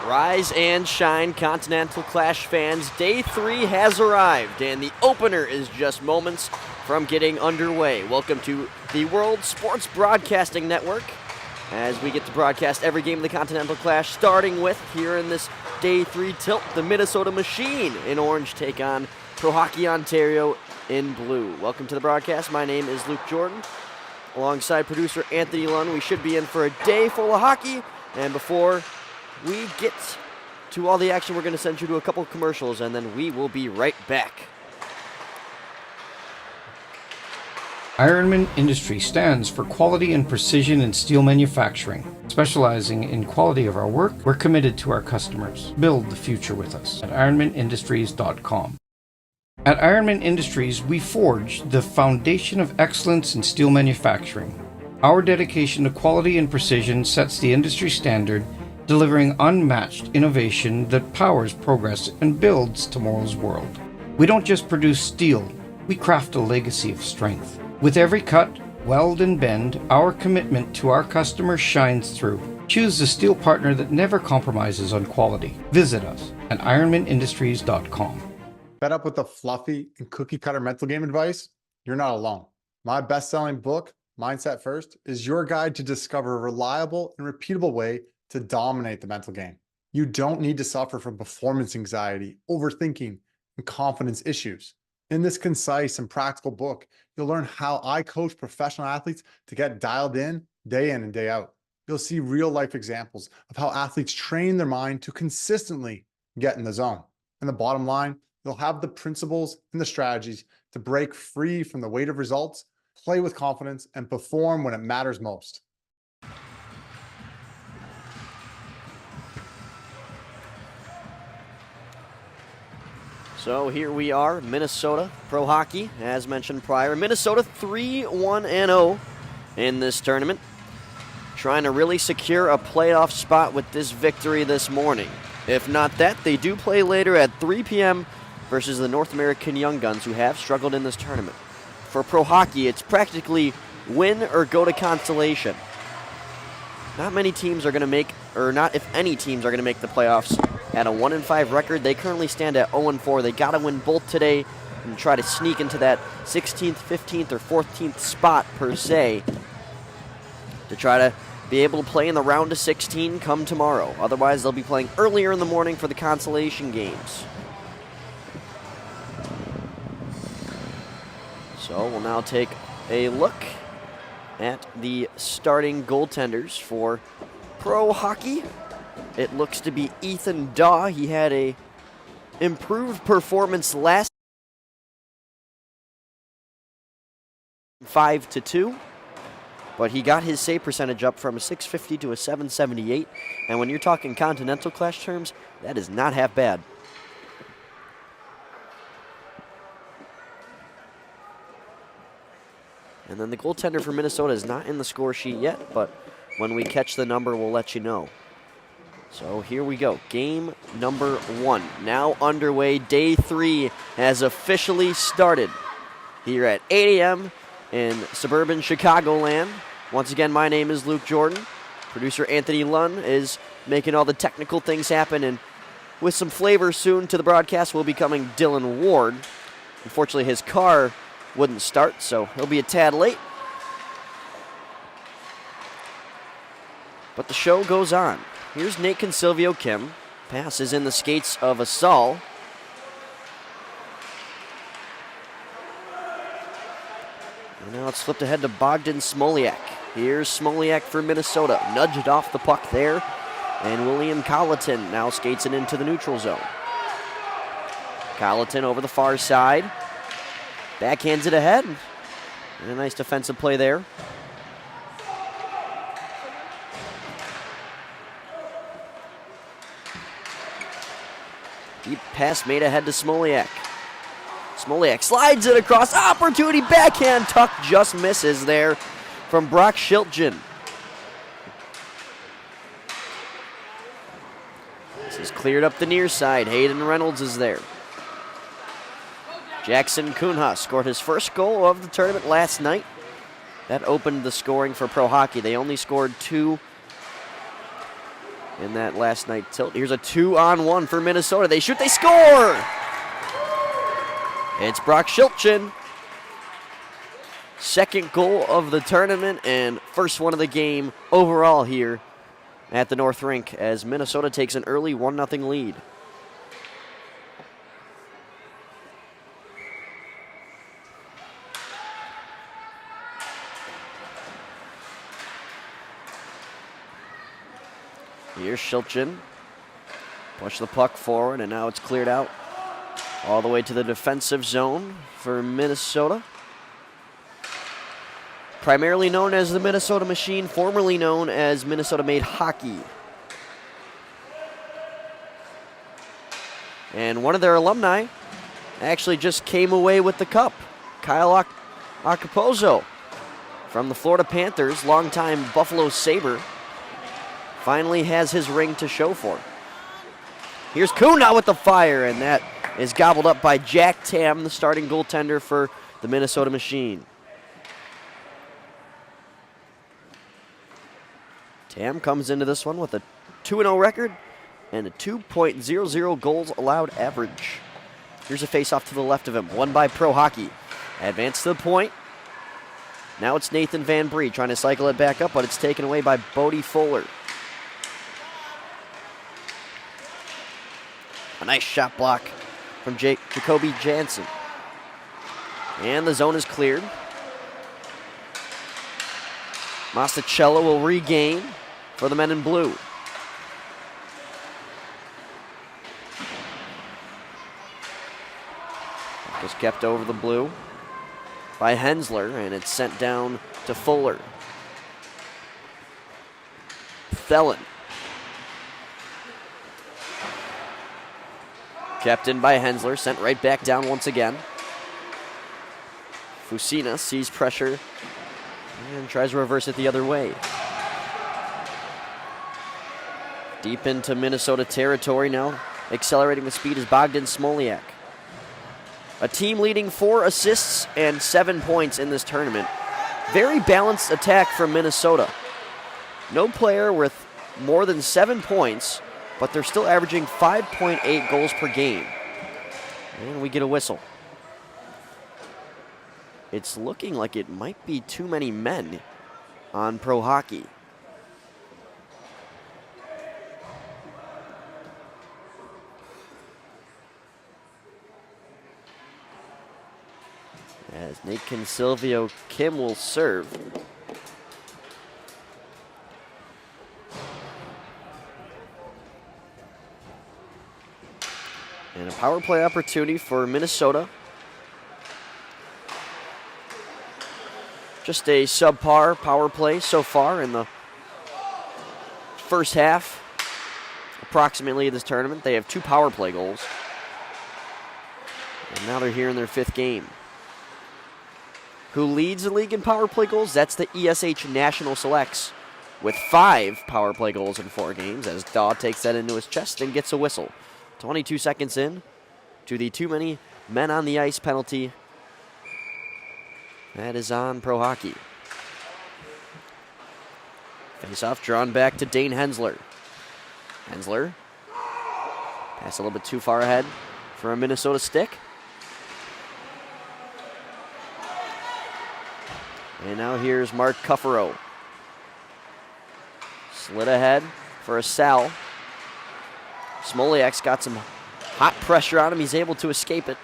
Rise and shine, Continental Clash fans. Day 3 has arrived, and the opener is just moments from getting underway. Welcome to the World Sports Broadcasting Network, as we get to broadcast every game of the Continental Clash, starting with, here in this Day 3 tilt, the Minnesota Machine in orange take on Pro Hockey Ontario in blue. Welcome to the broadcast. My name is Luke Jordan. Alongside producer Anthony Lunn, we should be in for a day full of hockey, and before we get to all the action, we're going to send you to a couple commercials, and then we will be right back. Ironman Industries stands for quality and precision in steel manufacturing. Specializing in quality of our work, we're committed to our customers. Build the future with us at ironmanindustries.com. At Ironman Industries, we forge the foundation of excellence in steel manufacturing. Our dedication to quality and precision sets the industry standard, delivering unmatched innovation that powers progress and builds tomorrow's world. We don't just produce steel, we craft a legacy of strength. With every cut, weld, and bend, our commitment to our customers shines through. Choose the steel partner that never compromises on quality. Visit us at ironmanindustries.com. Fed up with the fluffy and cookie cutter mental game advice? You're not alone. My best-selling book, Mindset First, is your guide to discover a reliable and repeatable way to dominate the mental game. You don't need to suffer from performance anxiety, overthinking, and confidence issues. In this concise and practical book, you'll learn how I coach professional athletes to get dialed in and day out. You'll see real-life examples of how athletes train their mind to consistently get in the zone. And the bottom line, you'll have the principles and the strategies to break free from the weight of results, play with confidence, and perform when it matters most. So here we are, Minnesota Pro Hockey, as mentioned prior. Minnesota 3-1-0 in this tournament, trying to really secure a playoff spot with this victory this morning. If not that, they do play later at 3 p.m. versus the North American Young Guns, who have struggled in this tournament. For Pro Hockey, it's practically win or go to consolation. Not many teams are going to make, or not if any teams are going to make the playoffs at a 1-5 record. They currently stand at 0-4. They got to win both today and try to sneak into that 16th, 15th, or 14th spot per se to try to be able to play in the round of 16 come tomorrow. Otherwise, they'll be playing earlier in the morning for the consolation games. So we'll now take a look at the starting goaltenders for Pro Hockey. It looks to be Ethan Daw. He had a improved performance last 5-2, but he got his save percentage up from a 650 to a 778, and when you're talking Continental Clash terms, that is not half bad. And then the goaltender for Minnesota is not in the score sheet yet, but when we catch the number, we'll let you know. So here we go. Game number 1 now underway. Day 3 has officially started here at 8 a.m. in suburban Chicagoland. Once again, my name is Luke Jordan. Producer Anthony Lunn is making all the technical things happen, and with some flavor soon to the broadcast will be coming Dylan Ward. Unfortunately, his car wouldn't start, so he'll be a tad late. But the show goes on. Here's Nate Consilvio Kim. Pass is in the skates of Asal. And now it's flipped ahead to Bogdan Smoliak. Here's Smoliak for Minnesota. Nudged off the puck there. And William Colleton now skates it into the neutral zone. Colleton over the far side. Backhands it ahead. And a nice defensive play there. Deep pass made ahead to Smoliak. Smoliak slides it across. Opportunity, backhand tuck just misses there from Brock Shiltgen. This is cleared up the near side. Hayden Reynolds is there. Jackson Kunha scored his first goal of the tournament last night. That opened the scoring for Pro Hockey. They only scored 2 in that last night tilt. Here's a 2-on-1 for Minnesota. They shoot, they score! It's Brock Shilchin. Second goal of the tournament and first one of the game overall here at the North Rink as Minnesota takes an early 1-0 lead. Here's Shilchin. Push the puck forward, and now it's cleared out all the way to the defensive zone for Minnesota. Primarily known as the Minnesota Machine, formerly known as Minnesota Made Hockey. And one of their alumni actually just came away with the cup. Kyle Acapozzo from the Florida Panthers, longtime Buffalo Sabre, finally has his ring to show for. Here's Kuhn now with the fire, and that is gobbled up by Jack Tam, the starting goaltender for the Minnesota Machine. Tam comes into this one with a 2-0 record and a 2.00 goals allowed average. Here's a face-off to the left of him, won by Pro Hockey. Advance to the point. Now it's Nathan Van Bree trying to cycle it back up, but it's taken away by Bodie Fuller. A nice shot block from Jacoby Jansen. And the zone is cleared. Masticello will regain for the men in blue. Just kept over the blue by Hensler, and it's sent down to Fuller. Thelen. Kept in by Hensler, sent right back down once again. Fusina sees pressure and tries to reverse it the other way. Deep into Minnesota territory now. Accelerating the speed is Bogdan Smoliak. A team leading 4 assists and 7 points in this tournament. Very balanced attack from Minnesota. No player with more than 7 points, but they're still averaging 5.8 goals per game. And we get a whistle. It's looking like it might be too many men on Pro Hockey. As Nathan Silvio Kim will serve. And a power play opportunity for Minnesota. Just a subpar power play so far in the first half, approximately, of this tournament. They have 2 power play goals. And now they're here in their 5th game. Who leads the league in power play goals? That's the ESH National Selects with 5 power play goals in 4 games, as Daw takes that into his chest and gets a whistle. 22 seconds in to the too many men on the ice penalty. That is on Pro Hockey. Face-off drawn back to Dane Hensler. Hensler. Pass a little bit too far ahead for a Minnesota stick. And now here's Mark Cuffaro. Slid ahead for a Sal. Smoliak's got some hot pressure on him. He's able to escape it.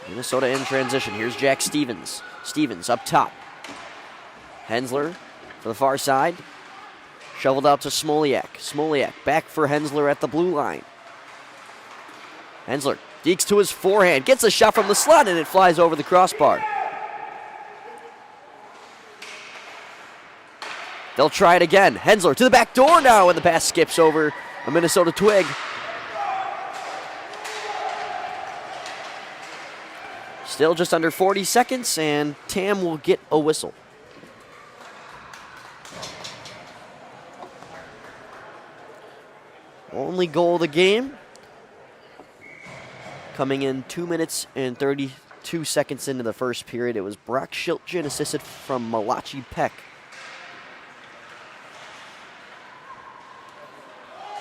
Minnesota in transition. Here's Jack Stevens. Stevens up top. Hensler for the far side. Shoveled out to Smoliak. Smoliak back for Hensler at the blue line. Hensler dekes to his forehand. Gets a shot from the slot, and it flies over the crossbar. They'll try it again. Hensler to the back door now, and the pass skips over a Minnesota twig. Still just under 40 seconds, and Tam will get a whistle. Only goal of the game. Coming in 2 minutes and 32 2 seconds into the first period. It was Brock Shiltgen, assisted from Malachi Peck.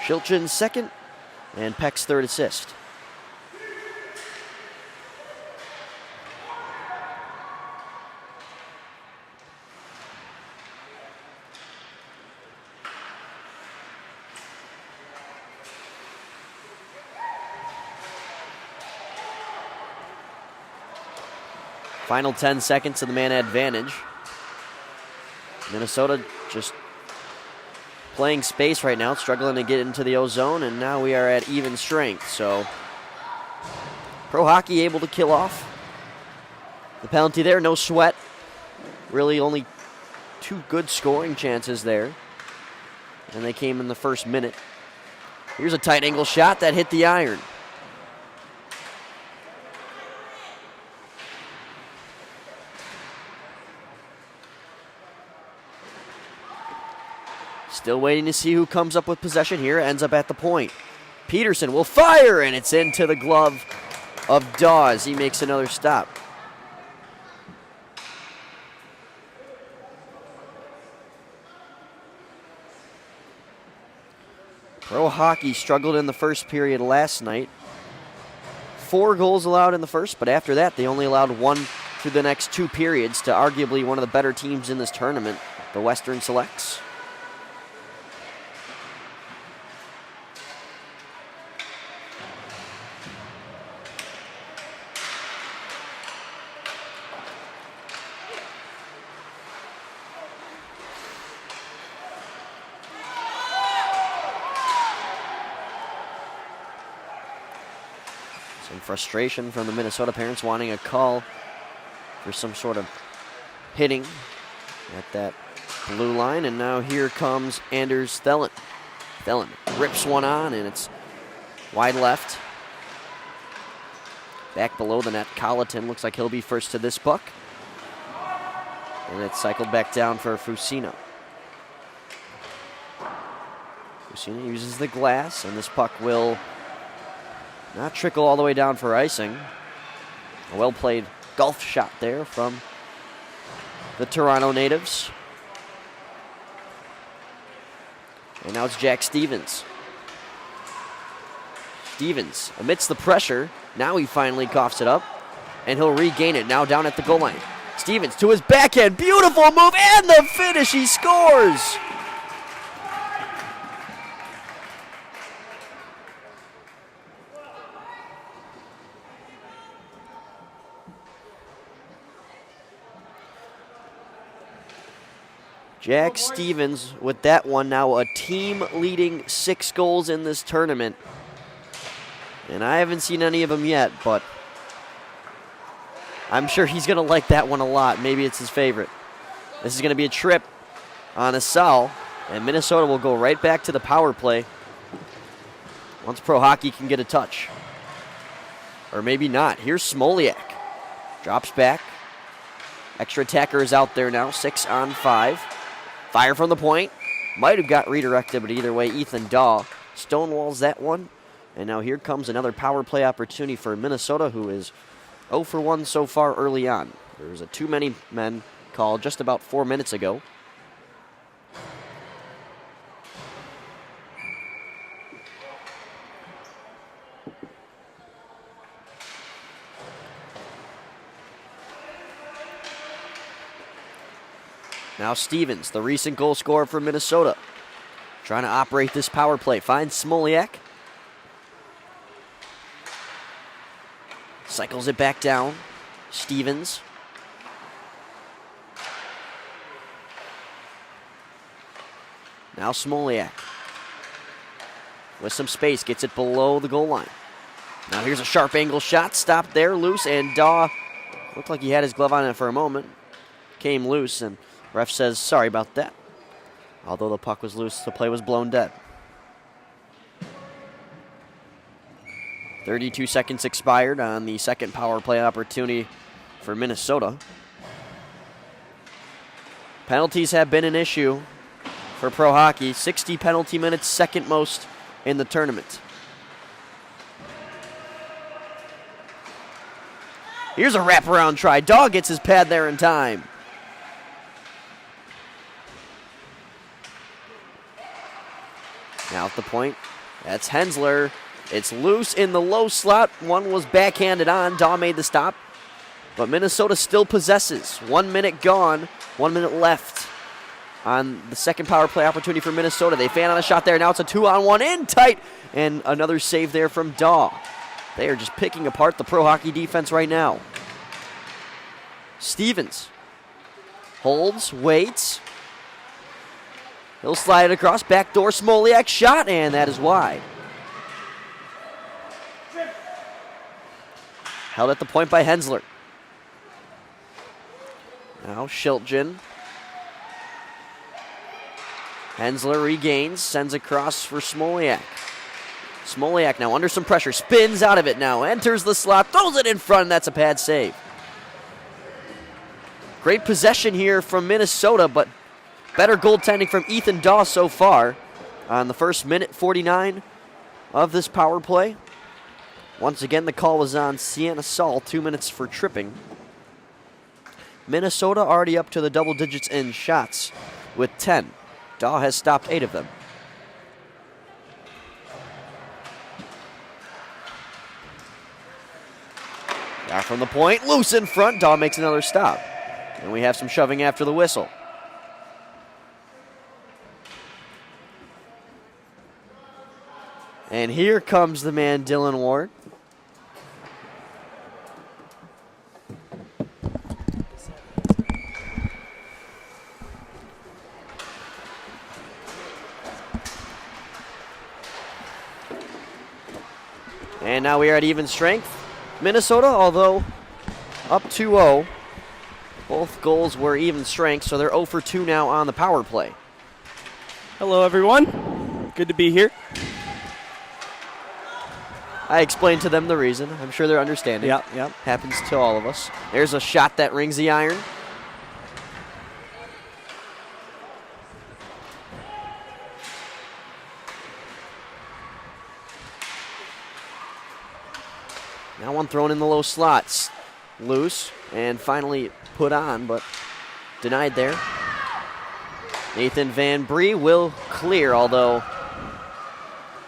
Shiltgen's second, and Peck's third assist. Final 10 seconds of the man advantage. Minnesota just playing space right now, struggling to get into the O-zone, and now we are at even strength. So Pro Hockey able to kill off the penalty there. No sweat. Really only 2 good scoring chances there, and they came in the first minute. Here's a tight angle shot that hit the iron. Still waiting to see who comes up with possession here. Ends up at the point. Peterson will fire, and it's into the glove of Dawes. He makes another stop. Pro Hockey struggled in the first period last night. 4 goals allowed in the first, but after that they only allowed 1 through the next 2 periods to arguably one of the better teams in this tournament, the Western Selects. Some frustration from the Minnesota parents wanting a call for some sort of hitting at that blue line. And now here comes Anders Thelen. Thelen rips one on, and it's wide left. Back below the net, Colleton looks like he'll be first to this puck. And it's cycled back down for Fusina. Fusina uses the glass, and this puck will not trickle all the way down for icing. A well-played golf shot there from the Toronto natives. And now it's Jack Stevens. Stevens, amidst the pressure, now he finally coughs it up, and he'll regain it now down at the goal line. Stevens to his backhand, beautiful move, and the finish, he scores! Jack Stevens with that one, now a team-leading 6 goals in this tournament. And I haven't seen any of them yet, but I'm sure he's going to like that one a lot. Maybe it's his favorite. This is going to be a trip on Asal, and Minnesota will go right back to the power play once Pro Hockey can get a touch. Or maybe not. Here's Smoliak. Drops back. Extra attacker is out there now, 6-on-5. Fire from the point. Might have got redirected, but either way, Ethan Daw stonewalls that one. And now here comes another power play opportunity for Minnesota, who is 0 for 1 so far early on. There was a too many men call just about 4 minutes ago. Now Stevens, the recent goal scorer for Minnesota, trying to operate this power play. Finds Smoliak. Cycles it back down. Stevens. Now Smoliak. With some space, gets it below the goal line. Now here's a sharp angle shot. Stopped there, loose, and Daw looked like he had his glove on it for a moment. Came loose, and ref says, sorry about that. Although the puck was loose, the play was blown dead. 32 seconds expired on the second power play opportunity for Minnesota. Penalties have been an issue for Pro Hockey. 60 penalty minutes, second most in the tournament. Here's a wraparound try. Daw gets his pad there in time. Now at the point, that's Hensler. It's loose in the low slot. One was backhanded on. Daw made the stop. But Minnesota still possesses. 1 minute gone, 1 minute left on the second power play opportunity for Minnesota. They fan on a shot there. Now it's a 2-on-1 in tight. And another save there from Daw. They are just picking apart the pro hockey defense right now. Stevens holds, waits. He'll slide it across. Backdoor Smoliak shot, and that is wide. Held at the point by Hensler. Now Shiltgen. Hensler regains, sends across for Smoliak. Smoliak now under some pressure, spins out of it now, enters the slot, throws it in front, and that's a pad save. Great possession here from Minnesota, but better goaltending from Ethan Daw so far on the first minute 49 of this power play. Once again, the call was on Sienna Saul, 2 minutes for tripping. Minnesota already up to the double digits in shots with 10. Daw has stopped 8 of them. Now from the point, loose in front. Daw makes another stop. And we have some shoving after the whistle. And here comes the man, Dylan Ward. And now we are at even strength. Minnesota, although up 2-0, both goals were even strength, so they're 0 for 2 now on the power play. Hello, everyone. Good to be here. I explained to them the reason. I'm sure they're understanding. Yep. Happens to all of us. There's a shot that rings the iron. Now one thrown in the low slots. Loose and finally put on, but denied there. Nathan Van Bree will clear, although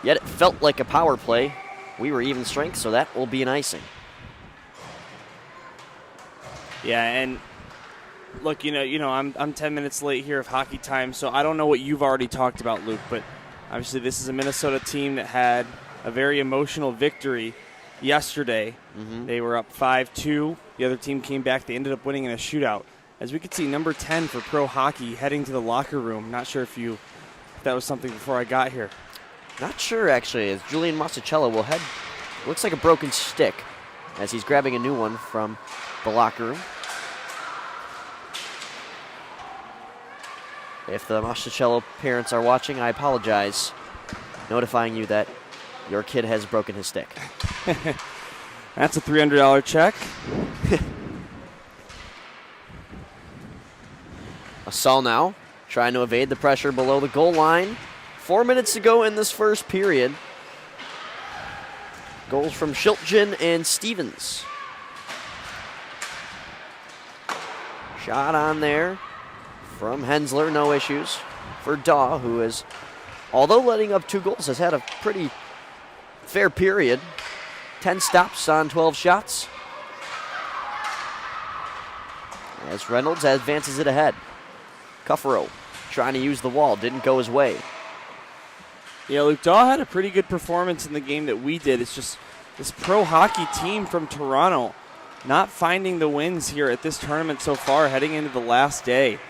yet it felt like a power play. We were even strength, so that will be an icing. Yeah, and look, I'm 10 minutes late here of hockey time, so I don't know what you've already talked about, Luke, but obviously this is a Minnesota team that had a very emotional victory yesterday. They were up 5-2. The other team came back. They ended up winning in a shootout. As we could see, number 10 for pro hockey heading to the locker room. Not sure if that was something before I got here. Not sure, actually, as Julian Masicello will head. Looks like a broken stick as he's grabbing a new one from the locker room. If the Masicello parents are watching, I apologize, notifying you that your kid has broken his stick. That's a $300 check. Asal now trying to evade the pressure below the goal line. 4 minutes to go in this first period. Goals from Shiltgen and Stevens. Shot on there from Hensler, no issues. For Daw, who is, although letting up 2 goals, has had a pretty fair period. 10 stops on 12 shots. As Reynolds advances it ahead. Cuffaro trying to use the wall, didn't go his way. Yeah, Luke, Daw had a pretty good performance in the game that we did. It's just this pro hockey team from Toronto not finding the wins here at this tournament so far, heading into the last day.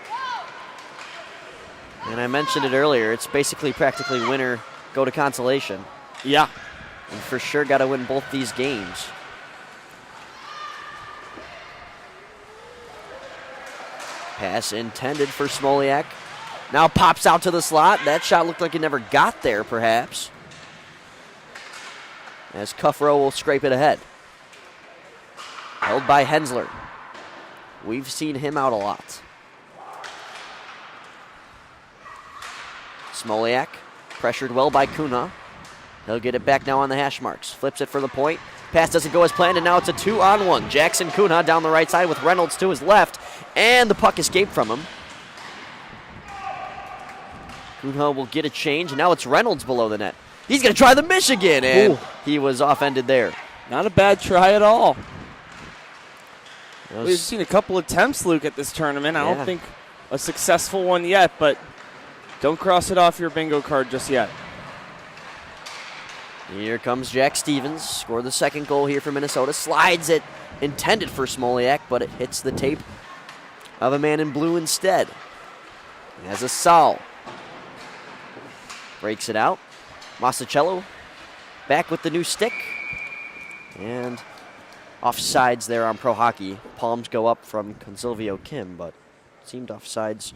And I mentioned it earlier, it's basically practically winner, go to consolation. Yeah. And for sure got to win both these games. Pass intended for Smoliak. Now pops out to the slot. That shot looked like it never got there, perhaps. As Cuffaro will scrape it ahead. Held by Hensler. We've seen him out a lot. Smoliak pressured well by Kuna. He'll get it back now on the hash marks. Flips it for the point. Pass doesn't go as planned, and now it's a 2-on-1. Jackson Cunha down the right side with Reynolds to his left, and the puck escaped from him. Cunha will get a change, and now it's Reynolds below the net. He's going to try the Michigan, and he was off-ended there. Not a bad try at all. That was- We've seen a couple attempts, Luke, at this tournament. I Yeah. don't think a successful one yet, but don't cross it off your bingo card just yet. Here comes Jack Stevens. Scored the second goal here for Minnesota. Slides it, intended for Smoliak, but it hits the tape of a man in blue instead. He has a Saul. Breaks it out. Masicello back with the new stick. And offsides there on Pro Hockey. Palms go up from Consilvio Kim, but seemed offsides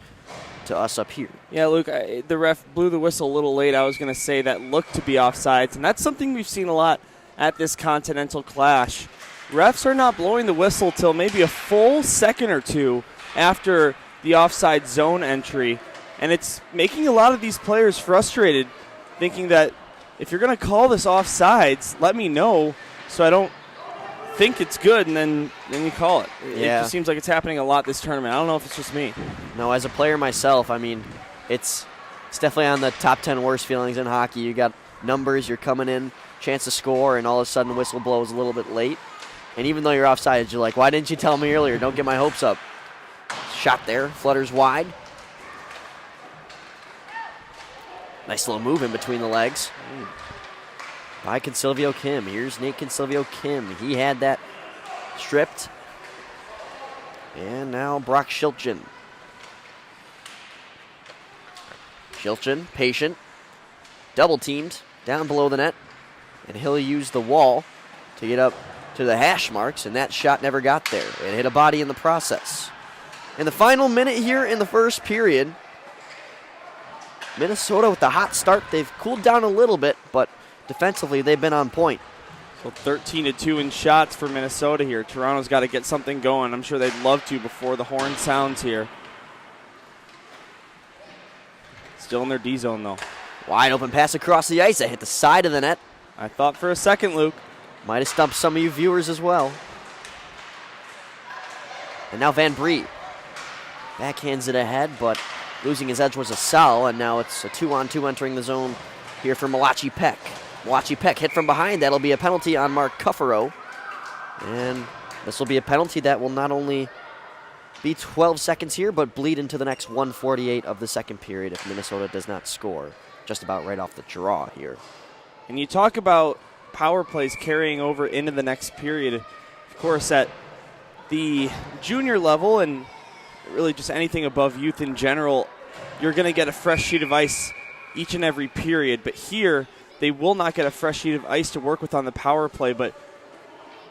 to us up here. Yeah, Luke, the ref blew the whistle a little late. I was going to say that looked to be offsides, and that's something we've seen a lot at this Continental Clash. Refs are not blowing the whistle till maybe a full second or two after the offside zone entry, and it's making a lot of these players frustrated, thinking that if you're going to call this offsides, let me know so I don't think it's good, and then you call it. It Yeah. just seems like it's happening a lot this tournament. I don't know if it's just me. No, as a player myself, I mean, it's definitely on the top 10 worst feelings in hockey. You got numbers, you're coming in, chance to score, and all of a sudden the whistle blows a little bit late. And even though you're offside, you're like, why didn't you tell me earlier? Don't get my hopes up. Shot there, flutters wide. Nice little move in between the legs. By Consilvio Kim. Here's Nate Consilvio Kim. He had that stripped. And now Brock Shilchin. Shilchin, patient. Double teamed down below the net. And he'll use the wall to get up to the hash marks, and that shot never got there. It hit a body in the process. In the final minute here in the first period, Minnesota with the hot start. They've cooled down a little bit, but defensively they've been on point. So 13-2 in shots for Minnesota here. Toronto's got to get something going. I'm sure they'd love to before the horn sounds here. Still in their D zone, though. Wide open pass across the ice. That hit the side of the net. I thought for a second, Luke. Might have stumped some of you viewers as well. And now Van Bree backhands it ahead, but losing his edge was a Sal, and now it's a 2-on-2 entering the zone here for Malachi Peck. Malachi Peck hit from behind. That'll be a penalty on Mark Cuffaro. And this will be a penalty that will not only be 12 seconds here, but bleed into the next 1:48 of the second period if Minnesota does not score. Just about right off the draw here. And you talk about power plays carrying over into the next period. Of course, at the junior level and really just anything above youth in general, you're going to get a fresh sheet of ice each and every period. But here, they will not get a fresh sheet of ice to work with on the power play, but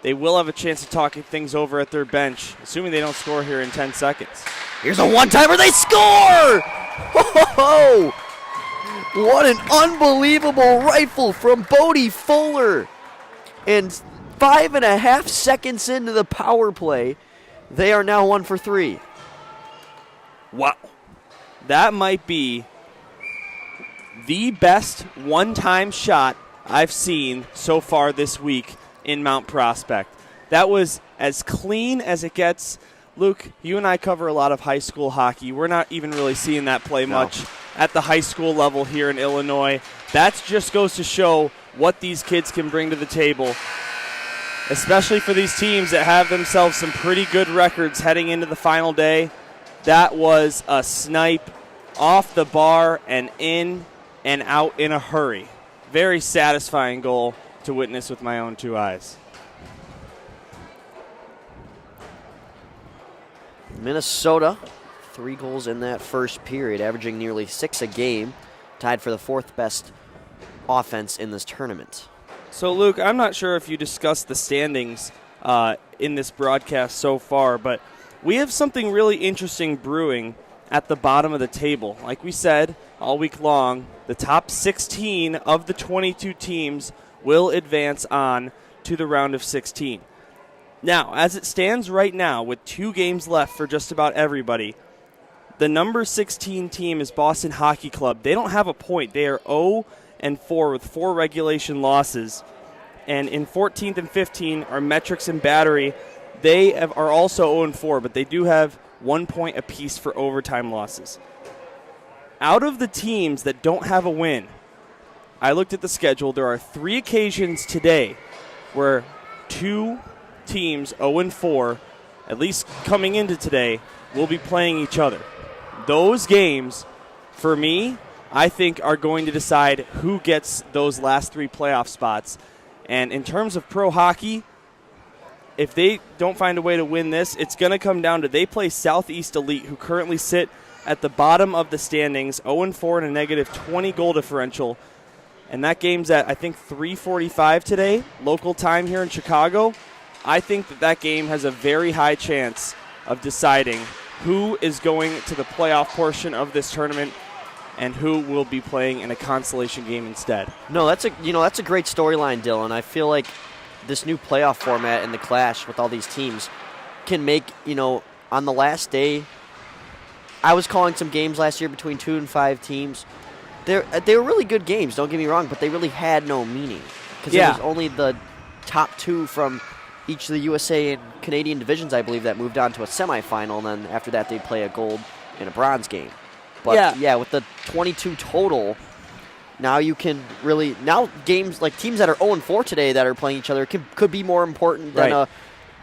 they will have a chance of talking things over at their bench, assuming they don't score here in 10 seconds. Here's a one-timer. They score! Ho-ho-ho! What an unbelievable rifle from Bodie Fuller. And 5.5 seconds into the power play, they are now 1 for 3. Wow. That might be the best one-time shot I've seen so far this week in Mount Prospect. That was as clean as it gets. Luke, you and I cover a lot of high school hockey. We're not even really seeing that play much at the high school level here in Illinois. That just goes to show what these kids can bring to the table, especially for these teams that have themselves some pretty good records heading into the final day. That was a snipe off the bar and in and out in a hurry. Very satisfying goal to witness with my own two eyes. Minnesota, 3 goals in that first period, averaging nearly 6 a game, tied for the 4th best offense in this tournament. So, Luke, I'm not sure if you discussed the standings in this broadcast so far, but we have something really interesting brewing at the bottom of the table. Like we said all week long, the top 16 of the 22 teams will advance on to the round of 16. Now, as it stands right now, with 2 games left for just about everybody, the number 16 team is Boston Hockey Club. They don't have a point. They are 0-4 with 4 regulation losses. And in 14th and 15 are Metrics and Battery. They are also 0-4, but they do have 1 point apiece for overtime losses. Out of the teams that don't have a win, I looked at the schedule. There are 3 occasions today where 2 teams, 0-4, at least coming into today, will be playing each other. Those games, for me, I think are going to decide who gets those last 3 playoff spots. And in terms of pro hockey, if they don't find a way to win this, it's going to come down to they play Southeast Elite, who currently sit at the bottom of the standings, 0-4 and a negative 20 goal differential. And that game's at, I think, 3:45 today, local time here in Chicago. I think that game has a very high chance of deciding who is going to the playoff portion of this tournament and who will be playing in a consolation game instead. No, that's a great storyline, Dylan. I feel like this new playoff format and the clash with all these teams can make, on the last day, I was calling some games last year between 2 and 5 teams. They were really good games, don't get me wrong, but they really had no meaning. Because it was only the top 2 from each of the USA and Canadian divisions, I believe, that moved on to a semifinal, and then after that they'd play a gold and a bronze game. But with the 22 total, now you can really games like teams that are 0-4 today that are playing each other could be more important than a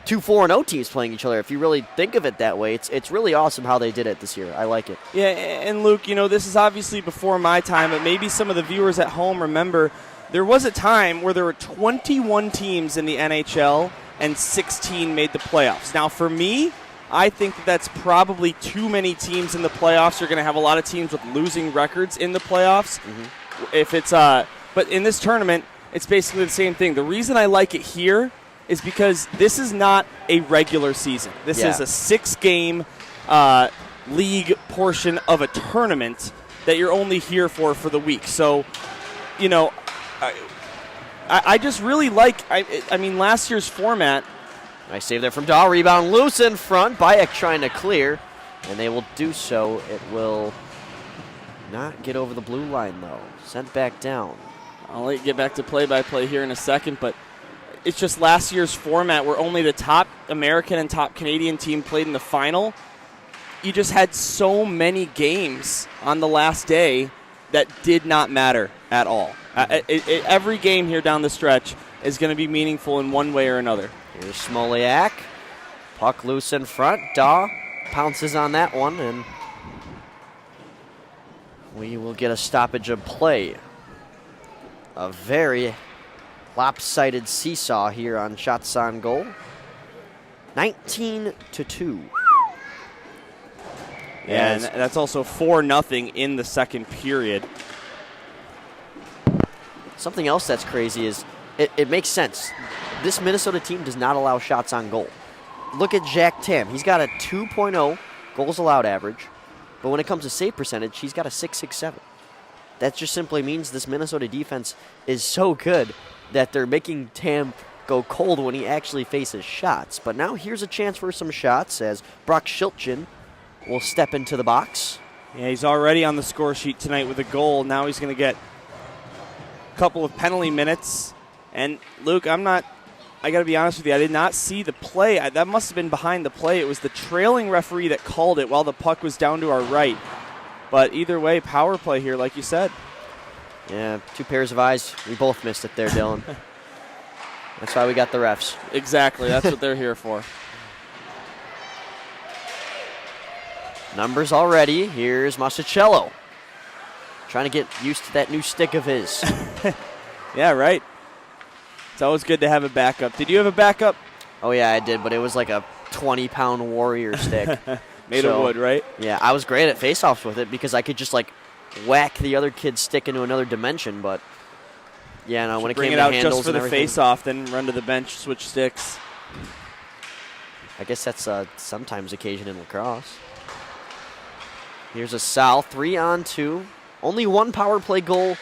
2-4-0 teams playing each other. If you really think of it that way, it's really awesome how they did it this year. I like it. Yeah, and Luke, this is obviously before my time, but maybe some of the viewers at home remember there was a time where there were 21 teams in the NHL and 16 made the playoffs. Now, for me, I think that's probably too many teams in the playoffs. You're going to have a lot of teams with losing records in the playoffs. Mm-hmm. If it's but in this tournament, it's basically the same thing. The reason I like it here is because this is not a regular season. This is a 6-game league portion of a tournament that you're only here for the week. So, I just really like, I mean, last year's format. Nice save there from Dahl. Rebound loose in front. Bayek trying to clear, and they will do so. It will not get over the blue line, though. Sent back down. I'll let you get back to play-by-play here in a second, but it's just last year's format where only the top American and top Canadian team played in the final. You just had so many games on the last day that did not matter at all. Every game here down the stretch is going to be meaningful in one way or another. Here's Smoliak. Puck loose in front. Daw pounces on that one, and we will get a stoppage of play. A very lopsided seesaw here on shots on goal. 19-2. Yeah, and that's also 4-0 in the second period. Something else that's crazy is it makes sense. This Minnesota team does not allow shots on goal. Look at Jack Tam. He's got a 2.0 goals allowed average, but when it comes to save percentage, he's got a .667. That just simply means this Minnesota defense is so good that they're making Tam go cold when he actually faces shots. But now here's a chance for some shots as Brock Shilchin will step into the box. Yeah, he's already on the score sheet tonight with a goal. Now he's going to get a couple of penalty minutes. And Luke, I got to be honest with you, I did not see the play. That must have been behind the play. It was the trailing referee that called it while the puck was down to our right. But either way, power play here, like you said. Yeah, 2 pairs of eyes. We both missed it there, Dylan. That's why we got the refs. Exactly. That's what they're here for. Numbers already. Here's Masichello. Trying to get used to that new stick of his. Yeah, right. It's always good to have a backup. Did you have a backup? Oh, yeah, I did, but it was like a 20-pound warrior stick. Made of wood, right? Yeah, I was great at face-offs with it because I could just, whack the other kid's stick into another dimension, but, yeah, no, when it came to handles and everything. Bring it out just for the face-off, then run to the bench, switch sticks. I guess that's sometimes occasion in lacrosse. Here's a Sal, 3-on-2. Only 1 power play goal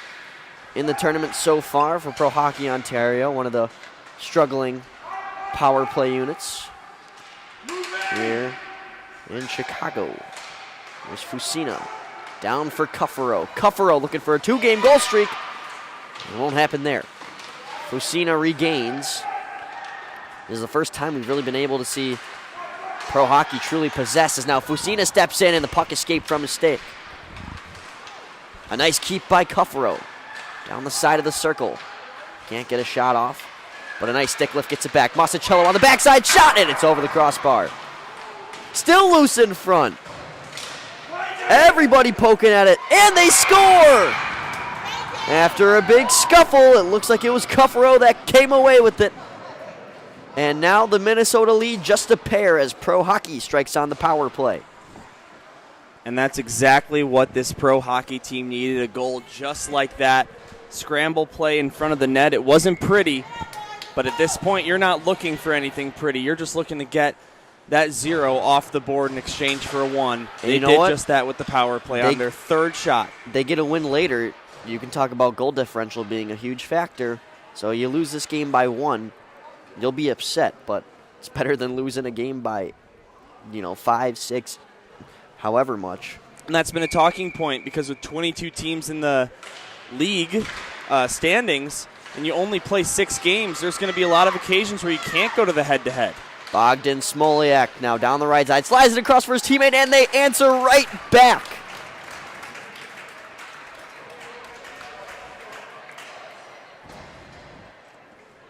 in the tournament so far for Pro Hockey Ontario, one of the struggling power play units here in Chicago. There's Fusina down for Cuffaro. Cuffaro looking for a 2-game goal streak. It won't happen there. Fusina regains. This is the first time we've really been able to see Pro Hockey truly possess, as now Fusina steps in and the puck escaped from his stick. A nice keep by Cuffaro. Down the side of the circle. Can't get a shot off, but a nice stick lift gets it back. Masicello on the backside shot, and it's over the crossbar. Still loose in front. Everybody poking at it, and they score! After a big scuffle, it looks like it was Cuffaro that came away with it. And now the Minnesota lead just a pair as Pro Hockey strikes on the power play. And that's exactly what this Pro Hockey team needed, a goal just like that. Scramble play in front of the net. It wasn't pretty, but at this point you're not looking for anything pretty. You're just looking to get that 0 off the board in exchange for a 1. They did just that with the power play on their third shot. They get a win later. You can talk about goal differential being a huge factor. So you lose this game by 1, you'll be upset, but it's better than losing a game by, 5, 6, however much. And that's been a talking point because with 22 teams in the league standings and you only play 6 games, there's going to be a lot of occasions where you can't go to the head-to-head. Bogdan Smoliak now down the right side, slides it across for his teammate, and they answer right back.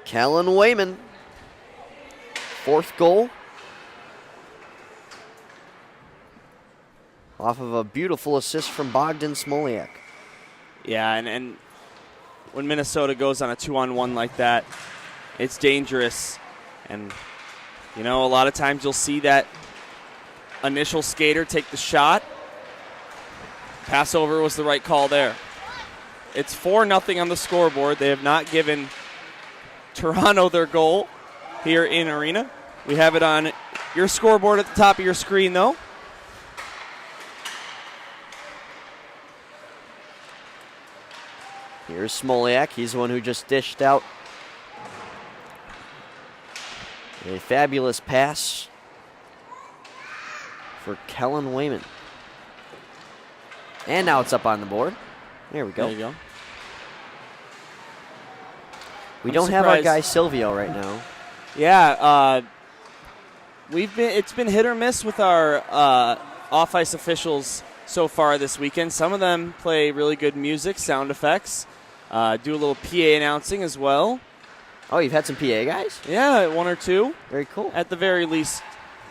Kellen Wayman, 4th goal. Off of a beautiful assist from Bogdan Smoliak. Yeah, and when Minnesota goes on a 2-on-1 like that, it's dangerous. And, a lot of times you'll see that initial skater take the shot. Passover was the right call there. It's 4-0 on the scoreboard. They have not given Toronto their goal here in Arena. We have it on your scoreboard at the top of your screen, though. Here's Smoliak. He's the one who just dished out a fabulous pass for Kellen Wayman. And now it's up on the board. There we go. There you go. We don't have our guy Silvio right now. Yeah, it's been hit or miss with our off-ice officials so far this weekend. Some of them play really good music, sound effects, do a little PA announcing as well. Oh, you've had some PA guys? Yeah, 1 or 2. Very cool. At the very least,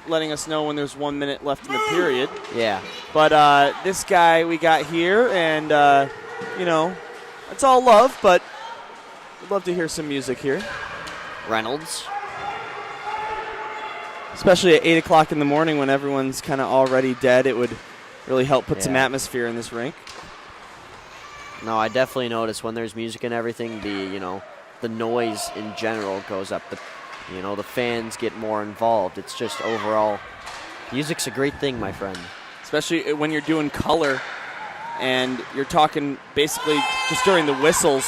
letting us know when there's 1 minute left in the period. Yeah. But this guy we got here, and, it's all love, but we'd love to hear some music here. Reynolds. Especially at 8 o'clock in the morning when everyone's kind of already dead, it would really help put some atmosphere in this rink. No, I definitely notice when there's music and everything, the noise in general goes up. The fans get more involved. It's just overall, music's a great thing, my friend. Especially when you're doing color and you're talking basically just during the whistles.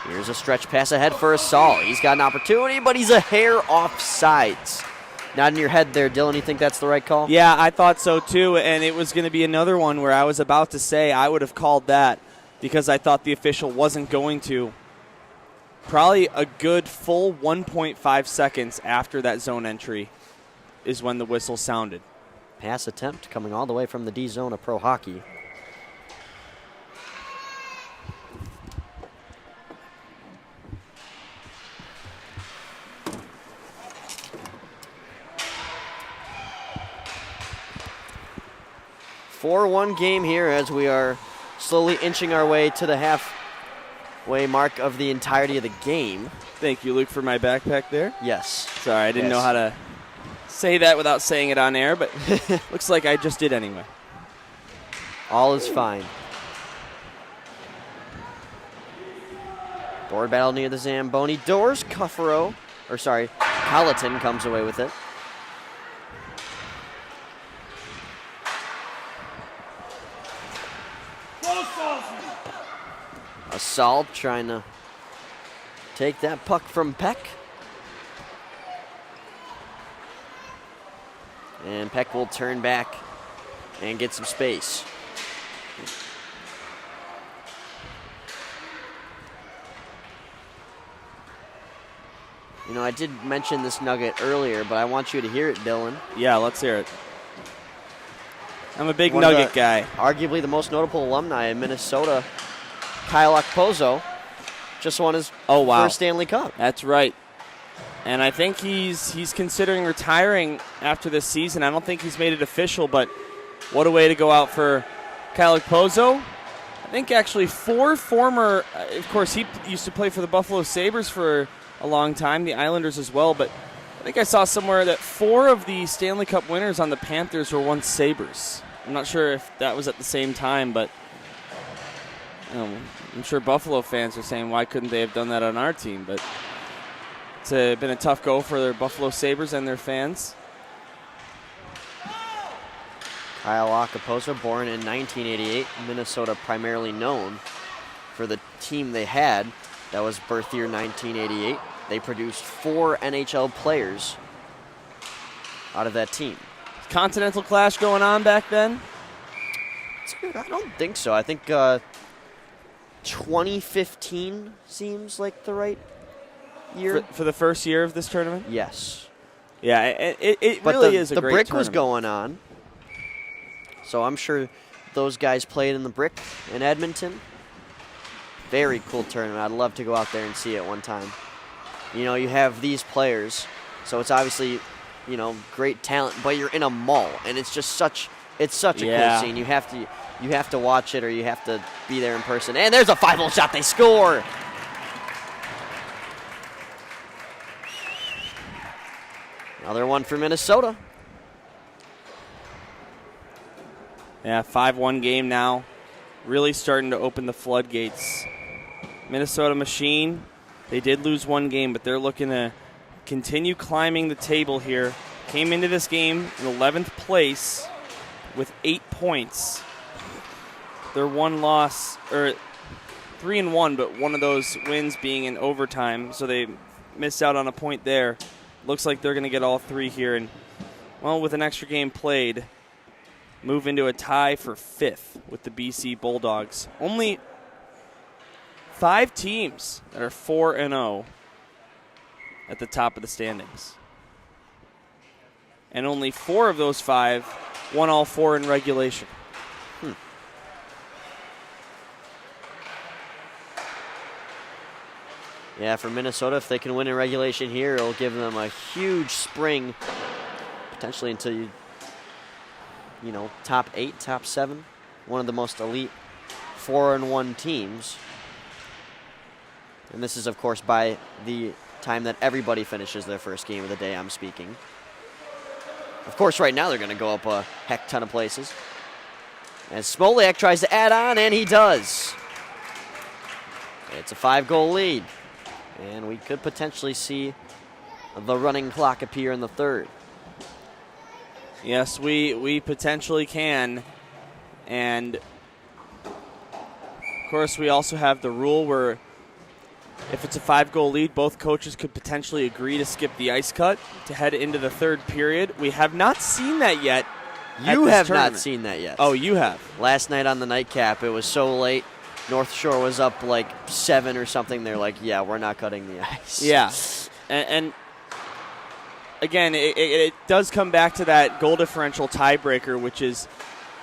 Here's a stretch pass ahead for Asal. He's got an opportunity, but he's a hair off sides. Not in your head there, Dylan. You think that's the right call? Yeah, I thought so too, and it was going to be another one where I was about to say I would have called that because I thought the official wasn't going to. Probably a good full 1.5 seconds after that zone entry is when the whistle sounded. Pass attempt coming all the way from the D zone of Pro Hockey. A 4-1 game here as we are slowly inching our way to the halfway mark of the entirety of the game. Thank you, Luke, for my backpack there. Yes. Sorry, I didn't know how to say that without saying it on air, but looks like I just did anyway. All is fine. Board battle near the Zamboni doors. Colleton comes away with it. Assault trying to take that puck from Peck. And Peck will turn back and get some space. You know, I did mention this nugget earlier, but I want you to hear it, Dylan. Yeah, let's hear it. I'm a big One of Nugget the- guy. Arguably the most notable alumni in Minnesota, Kyle Okposo, just won his first Stanley Cup. That's right. And I think he's considering retiring after this season. I don't think he's made it official, but what a way to go out for Kyle Okposo. I think actually 4 former, of course, he used to play for the Buffalo Sabres for a long time, the Islanders as well, but I think I saw somewhere that 4 of the Stanley Cup winners on the Panthers were once Sabres. I'm not sure if that was at the same time, but I'm sure Buffalo fans are saying, why couldn't they have done that on our team? But it's been a tough go for their Buffalo Sabres and their fans. Kyle Okposo, born in 1988, Minnesota primarily known for the team they had. That was birth year 1988. They produced 4 NHL players out of that team. Continental Clash going on back then? I don't think so. I think 2015 seems like the right year. For the first year of this tournament? Yes. Yeah, it But really is a the great brick tournament. was going on. So I'm sure those guys played in the brick in Edmonton. Very cool tournament. I'd love to go out there and see it one time. You know, you have these players, so it's obviously, you know, great talent, but you're in a mall, and it's just such a cool scene. You have to watch it, or you have to be there in person. And there's a 5-hole shot. They score. Another one for Minnesota. Yeah, 5-1 game now. Really starting to open the floodgates. Minnesota Machine, they did lose one game, but they're looking to continue climbing the table here. Came into this game in 11th place with 8 points. Their one loss, or 3-1, but one of those wins being in overtime, so they missed out on a point there. Looks like they're going to get all 3 here, and, well, with an extra game played, move into a tie for 5th with the BC Bulldogs. Only 5 teams that are 4-0 at the top of the standings. And only 4 of those 5 won all 4 in regulation. Yeah, for Minnesota, if they can win in regulation here, it'll give them a huge spring, potentially into, you know, top 8, top 7. One of the most elite 4-1 teams. And this is, of course, by the time that everybody finishes their first game of the day, I'm speaking. Of course, right now they're going to go up a heck ton of places. And Smolak tries to add on, and he does. It's a 5-goal lead. And we could potentially see the running clock appear in the third. Yes, we potentially can. And, of course, we also have the rule where if it's a 5-goal lead, both coaches could potentially agree to skip the ice cut to head into the third period. We have not seen that yet. You have not seen that yet. Oh, you have. Last night on the nightcap, it was so late. North Shore was up like 7 or something. They're like, yeah, we're not cutting the ice. Yeah. And again, it does come back to that goal differential tiebreaker, which is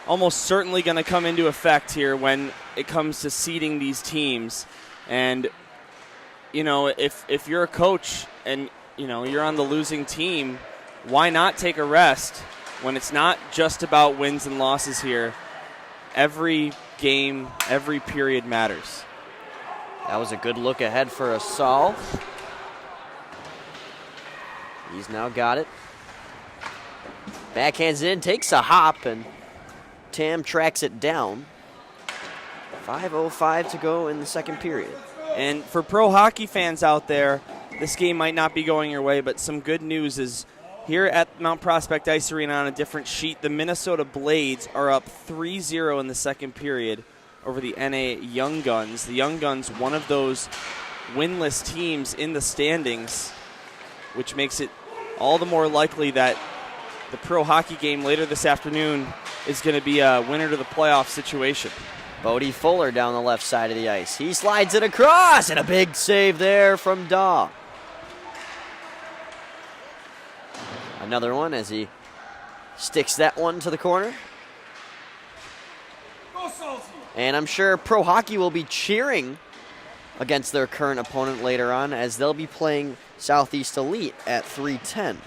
almost certainly going to come into effect here when it comes to seeding these teams. And, you know, if you're a coach and, you know, you're on the losing team, why not take a rest when it's not just about wins and losses here? Every game, every period matters. That was a good look ahead for Asal. He's now got it. Backhands in, takes a hop, and Tam tracks it down. 5:05 to go in the second period. And for pro hockey fans out there, this game might not be going your way, but some good news is here at Mount Prospect Ice Arena on a different sheet, the Minnesota Blades are up 3-0 in the second period over the NA Young Guns. The Young Guns, one of those winless teams in the standings, which makes it all the more likely that the pro hockey game later this afternoon is going to be a winner to the playoff situation. Bodie Fuller down the left side of the ice. He slides it across, and a big save there from Daw. Another one as he sticks that one to the corner. And I'm sure Pro Hockey will be cheering against their current opponent later on as they'll be playing Southeast Elite at 3:10.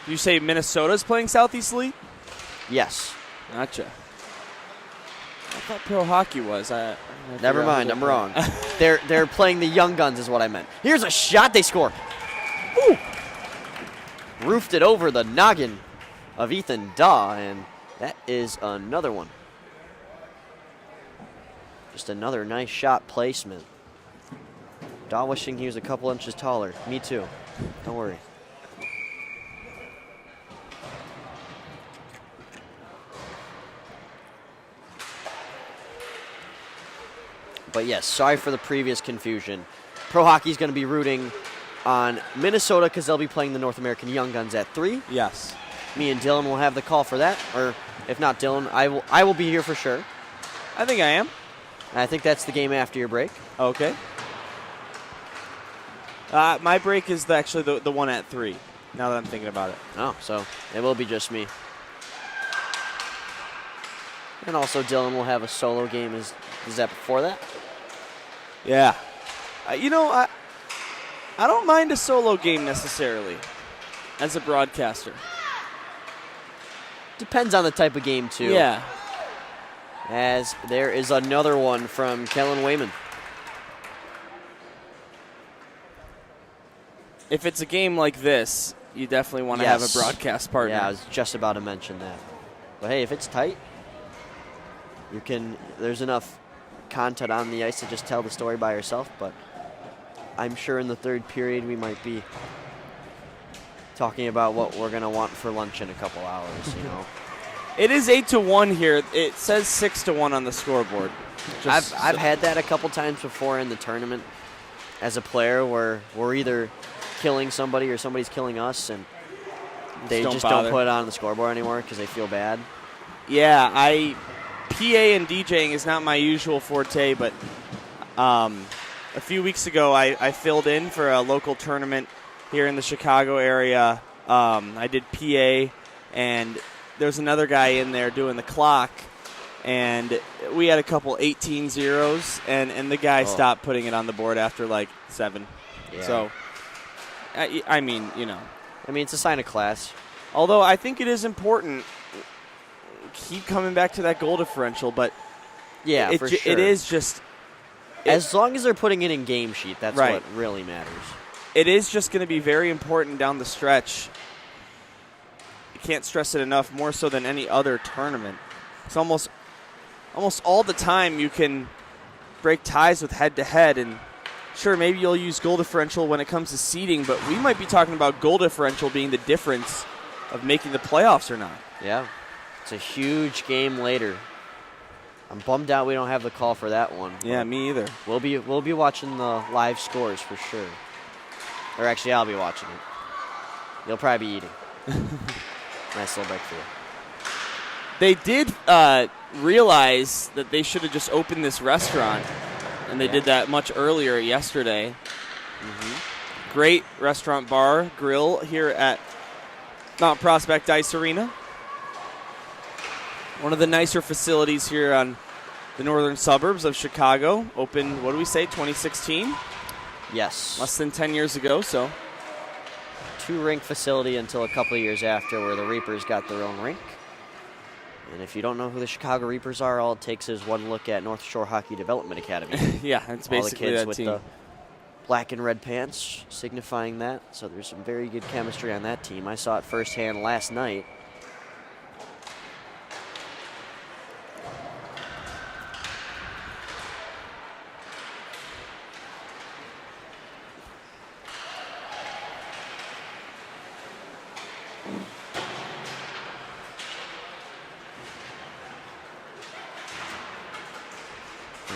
You say Minnesota's playing Southeast Elite? Yes. Gotcha. I thought Pro Hockey was. Never mind, I'm wrong. They're playing the Young Guns is what I meant. Here's a shot, they score. Woo! Roofed it over the noggin of Ethan Daw, and that is another one. Just another nice shot placement. Daw wishing he was a couple inches taller. Me too. Don't worry. But yes, sorry for the previous confusion. Pro Hockey's going to be rooting on Minnesota because they'll be playing the North American Young Guns at 3. Yes. Me and Dylan will have the call for that, or if not Dylan, I will be here for sure. I think I am. And I think that's the game after your break. Okay. My break is actually the one at 3, now that I'm thinking about it. Oh, so it will be just me. And also Dylan will have a solo game. Is that before that? Yeah. I don't mind a solo game necessarily as a broadcaster. Depends on the type of game, too. Yeah. As there is another one from Kellen Wayman. If it's a game like this, you definitely want to have a broadcast partner. Yeah, I was just about to mention that. But hey, if it's tight, there's enough content on the ice to just tell the story by yourself, but I'm sure in the third period we might be talking about what we're going to want for lunch in a couple hours, you know. It is 8-1 here. It says 6-1 on the scoreboard. I've had that a couple times before in the tournament as a player where we're either killing somebody or somebody's killing us, and they just don't put it on the scoreboard anymore because they feel bad. Yeah, PA and DJing is not my usual forte, but a few weeks ago I filled in for a local tournament here in the Chicago area. I did PA, and there was another guy in there doing the clock, and we had a couple 18-0s, and the guy stopped putting it on the board after like 7. Yeah. So, I mean, it's a sign of class. Although I think it is important, keep coming back to that goal differential, but yeah, for sure. It is just... as long as they're putting it in game sheet, that's right. What really matters. It is just going to be very important down the stretch. You can't stress it enough, more so than any other tournament. It's almost all the time you can break ties with head-to-head, and sure, maybe you'll use goal differential when it comes to seeding, but we might be talking about goal differential being the difference of making the playoffs or not. Yeah. It's a huge game later. I'm bummed out we don't have the call for that one. Yeah, me either. We'll be watching the live scores for sure. Or actually, I'll be watching it. You'll probably be eating. Nice little break for you. They did realize that they should have just opened this restaurant, and they did that much earlier yesterday. Mm-hmm. Great restaurant, bar, grill here at Mount Prospect Ice Arena. One of the nicer facilities here on the northern suburbs of Chicago. Opened, 2016? Yes. Less than 10 years ago, so. 2-rink facility until a couple of years after, where the Reapers got their own rink. And if you don't know who the Chicago Reapers are, all it takes is one look at North Shore Hockey Development Academy. Yeah, it's basically all the kids that with team. the black and red pants signifying that. So there's some very good chemistry on that team. I saw it firsthand last night.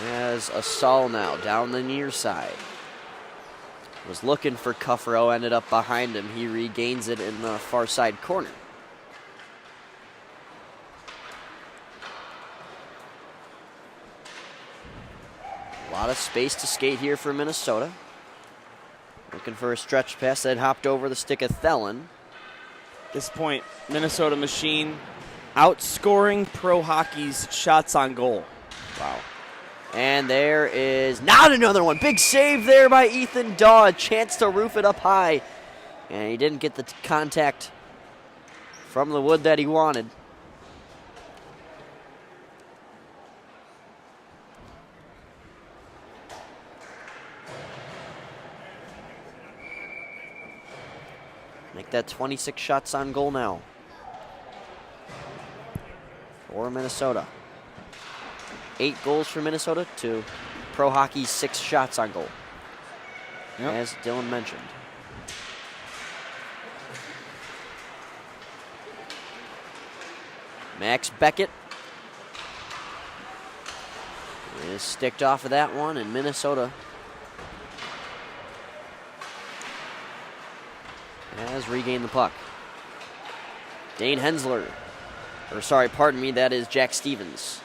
As Asal now down the near side. Was looking for Cuffrow, ended up behind him. He regains it in the far side corner. lot of space to skate here for Minnesota. Looking for a stretch pass that hopped over the stick of Thelen. At this point, Minnesota Machine outscoring Pro Hockey's shots on goal. Wow. And there is not another one. Big save there by Ethan Daw. A chance to roof it up high. And he didn't get the contact from the wood that he wanted. Make that 26 shots on goal now for Minnesota. 8 goals for Minnesota to Pro Hockey's 6 shots on goal, as Dylan mentioned. Max Beckett is sticked off of that one, and Minnesota has regained the puck. Dane Hensler, or sorry, pardon me, that is Jack Stevens.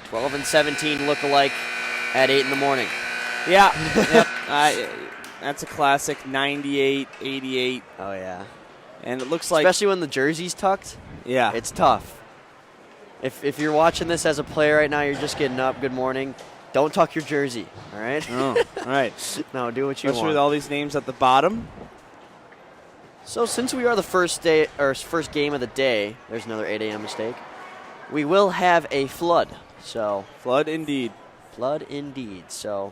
12 and 17 look-alike at 8 in the morning. Yeah, yep. That's a classic 98, 88. Oh, yeah. And it looks like... Especially when the jersey's tucked. Yeah. It's tough. If you're watching this as a player right now, you're just getting up, good morning, don't tuck your jersey, all right? Oh, all right. No, do what you Especially want. with all these names at the bottom. So since we are the first game of the day, there's another 8 a.m. mistake, we will have a flood. So Flood indeed. Flood indeed. So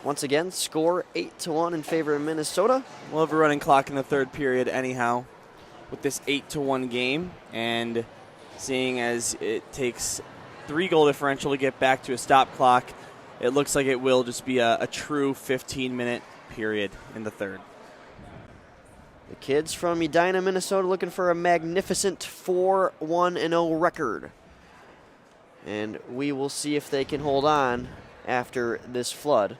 once again, score 8-1 in favor of Minnesota. We'll have a running clock in the third period anyhow with this 8-1 game. And seeing as it takes 3-goal differential to get back to a stop clock, it looks like it will just be a true 15-minute period in the third. The kids from Edina, Minnesota looking for a magnificent 4-1-0 record. And we will see if they can hold on after this flood.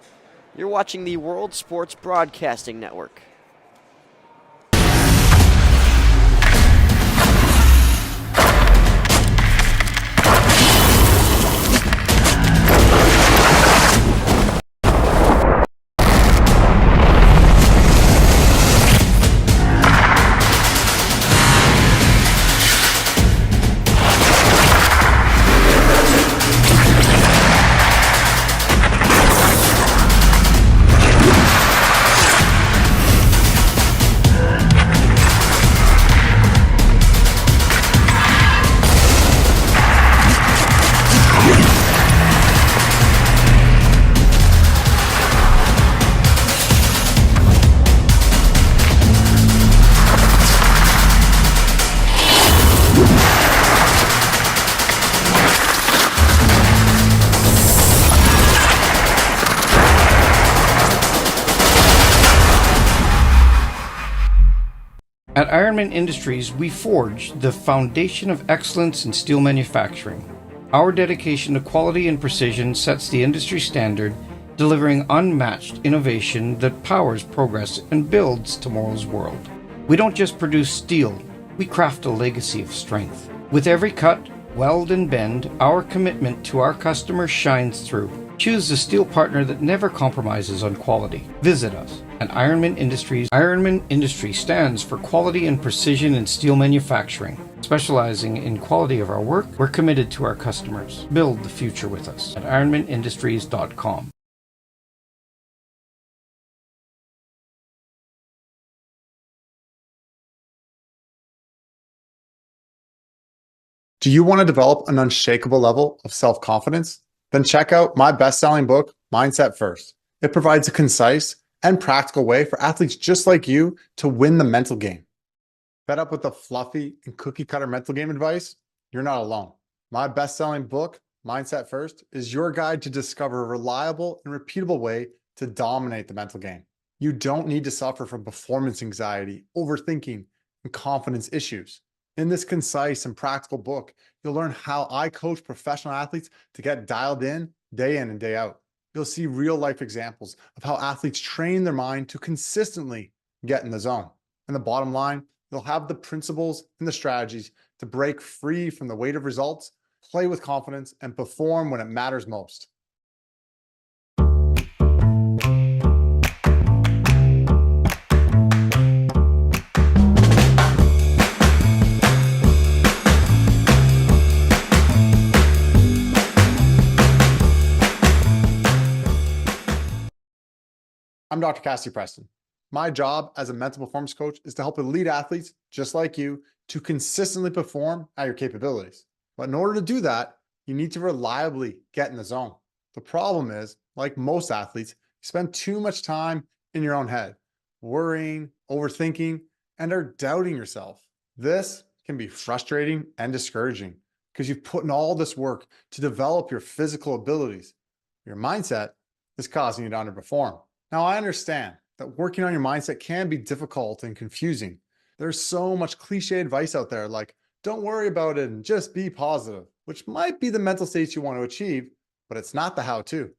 You're watching the World Sports Broadcasting Network. At Ironman Industries, we forge the foundation of excellence in steel manufacturing. Our dedication to quality and precision sets the industry standard, delivering unmatched innovation that powers progress and builds tomorrow's world. We don't just produce steel, we craft a legacy of strength. With every cut, weld, and bend, our commitment to our customers shines through. Choose the steel partner that never compromises on quality. Visit us at Ironman Industries. Ironman Industries stands for quality and precision in steel manufacturing. Specializing in quality of our work, we're committed to our customers. Build the future with us at ironmanindustries.com. Do you want to develop an unshakable level of self-confidence? Then check out my best-selling book, Mindset First. It provides a concise and practical way for athletes just like you to win the mental game. Fed up with the fluffy and cookie-cutter mental game advice? You're not alone. My best-selling book, Mindset First, is your guide to discover a reliable and repeatable way to dominate the mental game. You don't need to suffer from performance anxiety, overthinking, and confidence issues. In this concise and practical book, you'll learn how I coach professional athletes to get dialed in and day out. You'll see real-life examples of how athletes train their mind to consistently get in the zone. And the bottom line, you'll have the principles and the strategies to break free from the weight of results, play with confidence, and perform when it matters most. I'm Dr. Cassie Preston. My job as a mental performance coach is to help elite athletes just like you to consistently perform at your capabilities. But in order to do that, you need to reliably get in the zone. The problem is, like most athletes, you spend too much time in your own head, worrying, overthinking, and are doubting yourself. This can be frustrating and discouraging because you've put in all this work to develop your physical abilities. Your mindset is causing you to underperform. Now, I understand that working on your mindset can be difficult and confusing. There's so much cliche advice out there like, don't worry about it and just be positive, which might be the mental state you want to achieve, but it's not the how to.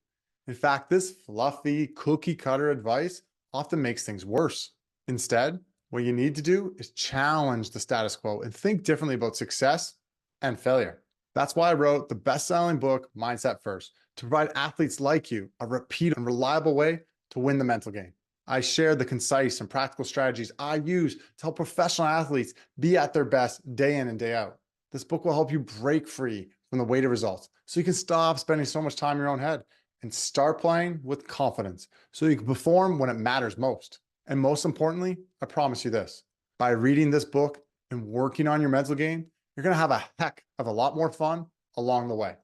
In fact, this fluffy cookie cutter advice often makes things worse. Instead, what you need to do is challenge the status quo and think differently about success and failure. That's why I wrote the best-selling book, Mindset First, to provide athletes like you a repeat and reliable way to win the mental game. I share the concise and practical strategies I use to help professional athletes be at their best day in and day out. This book will help you break free from the weight of results so you can stop spending so much time in your own head and start playing with confidence so you can perform when it matters most. And most importantly, I promise you this, by reading this book and working on your mental game, you're going to have a heck of a lot more fun along the way.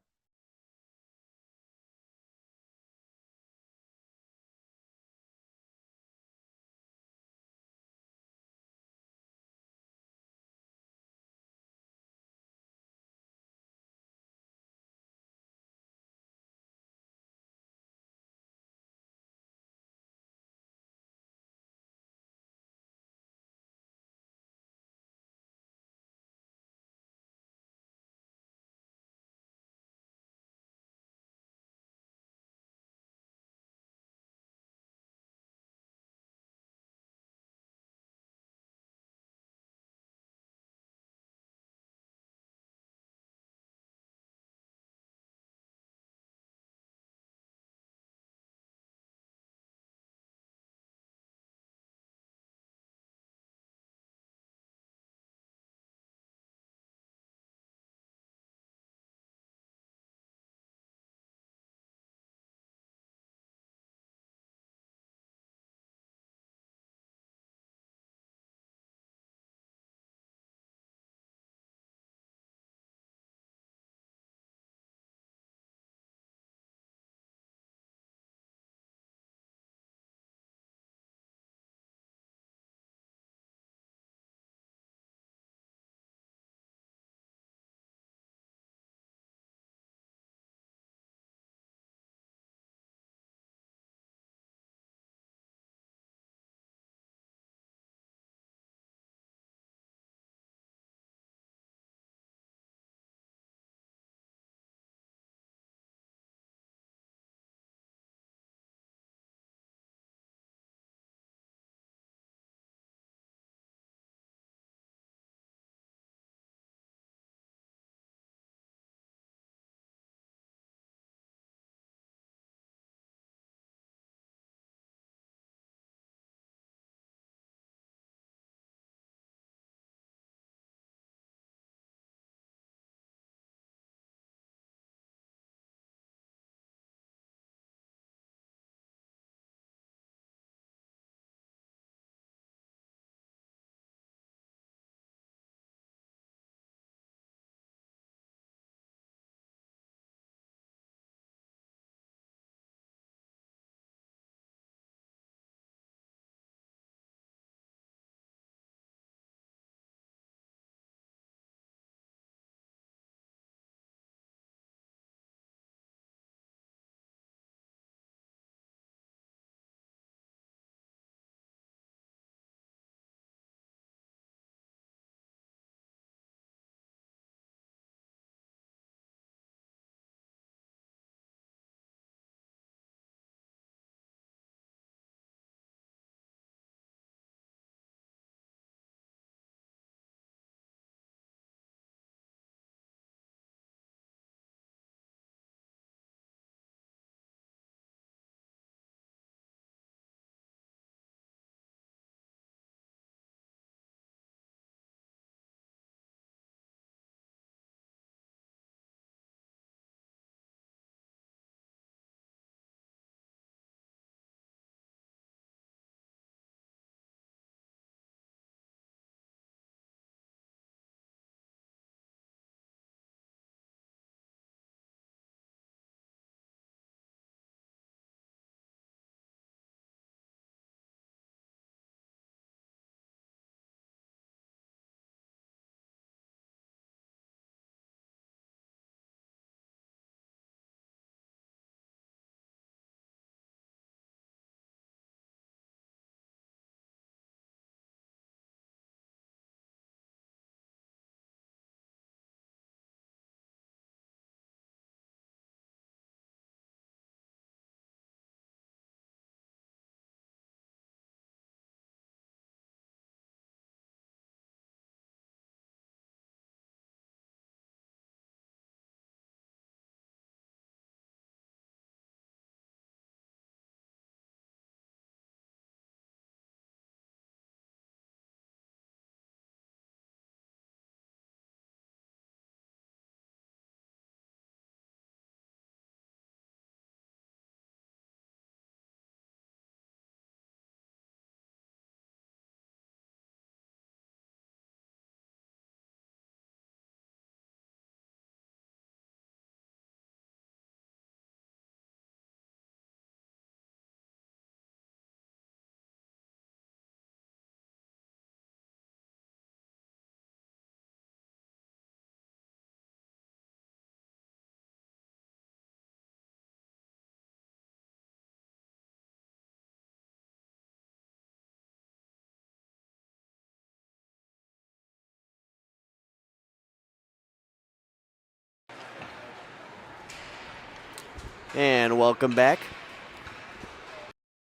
And welcome back.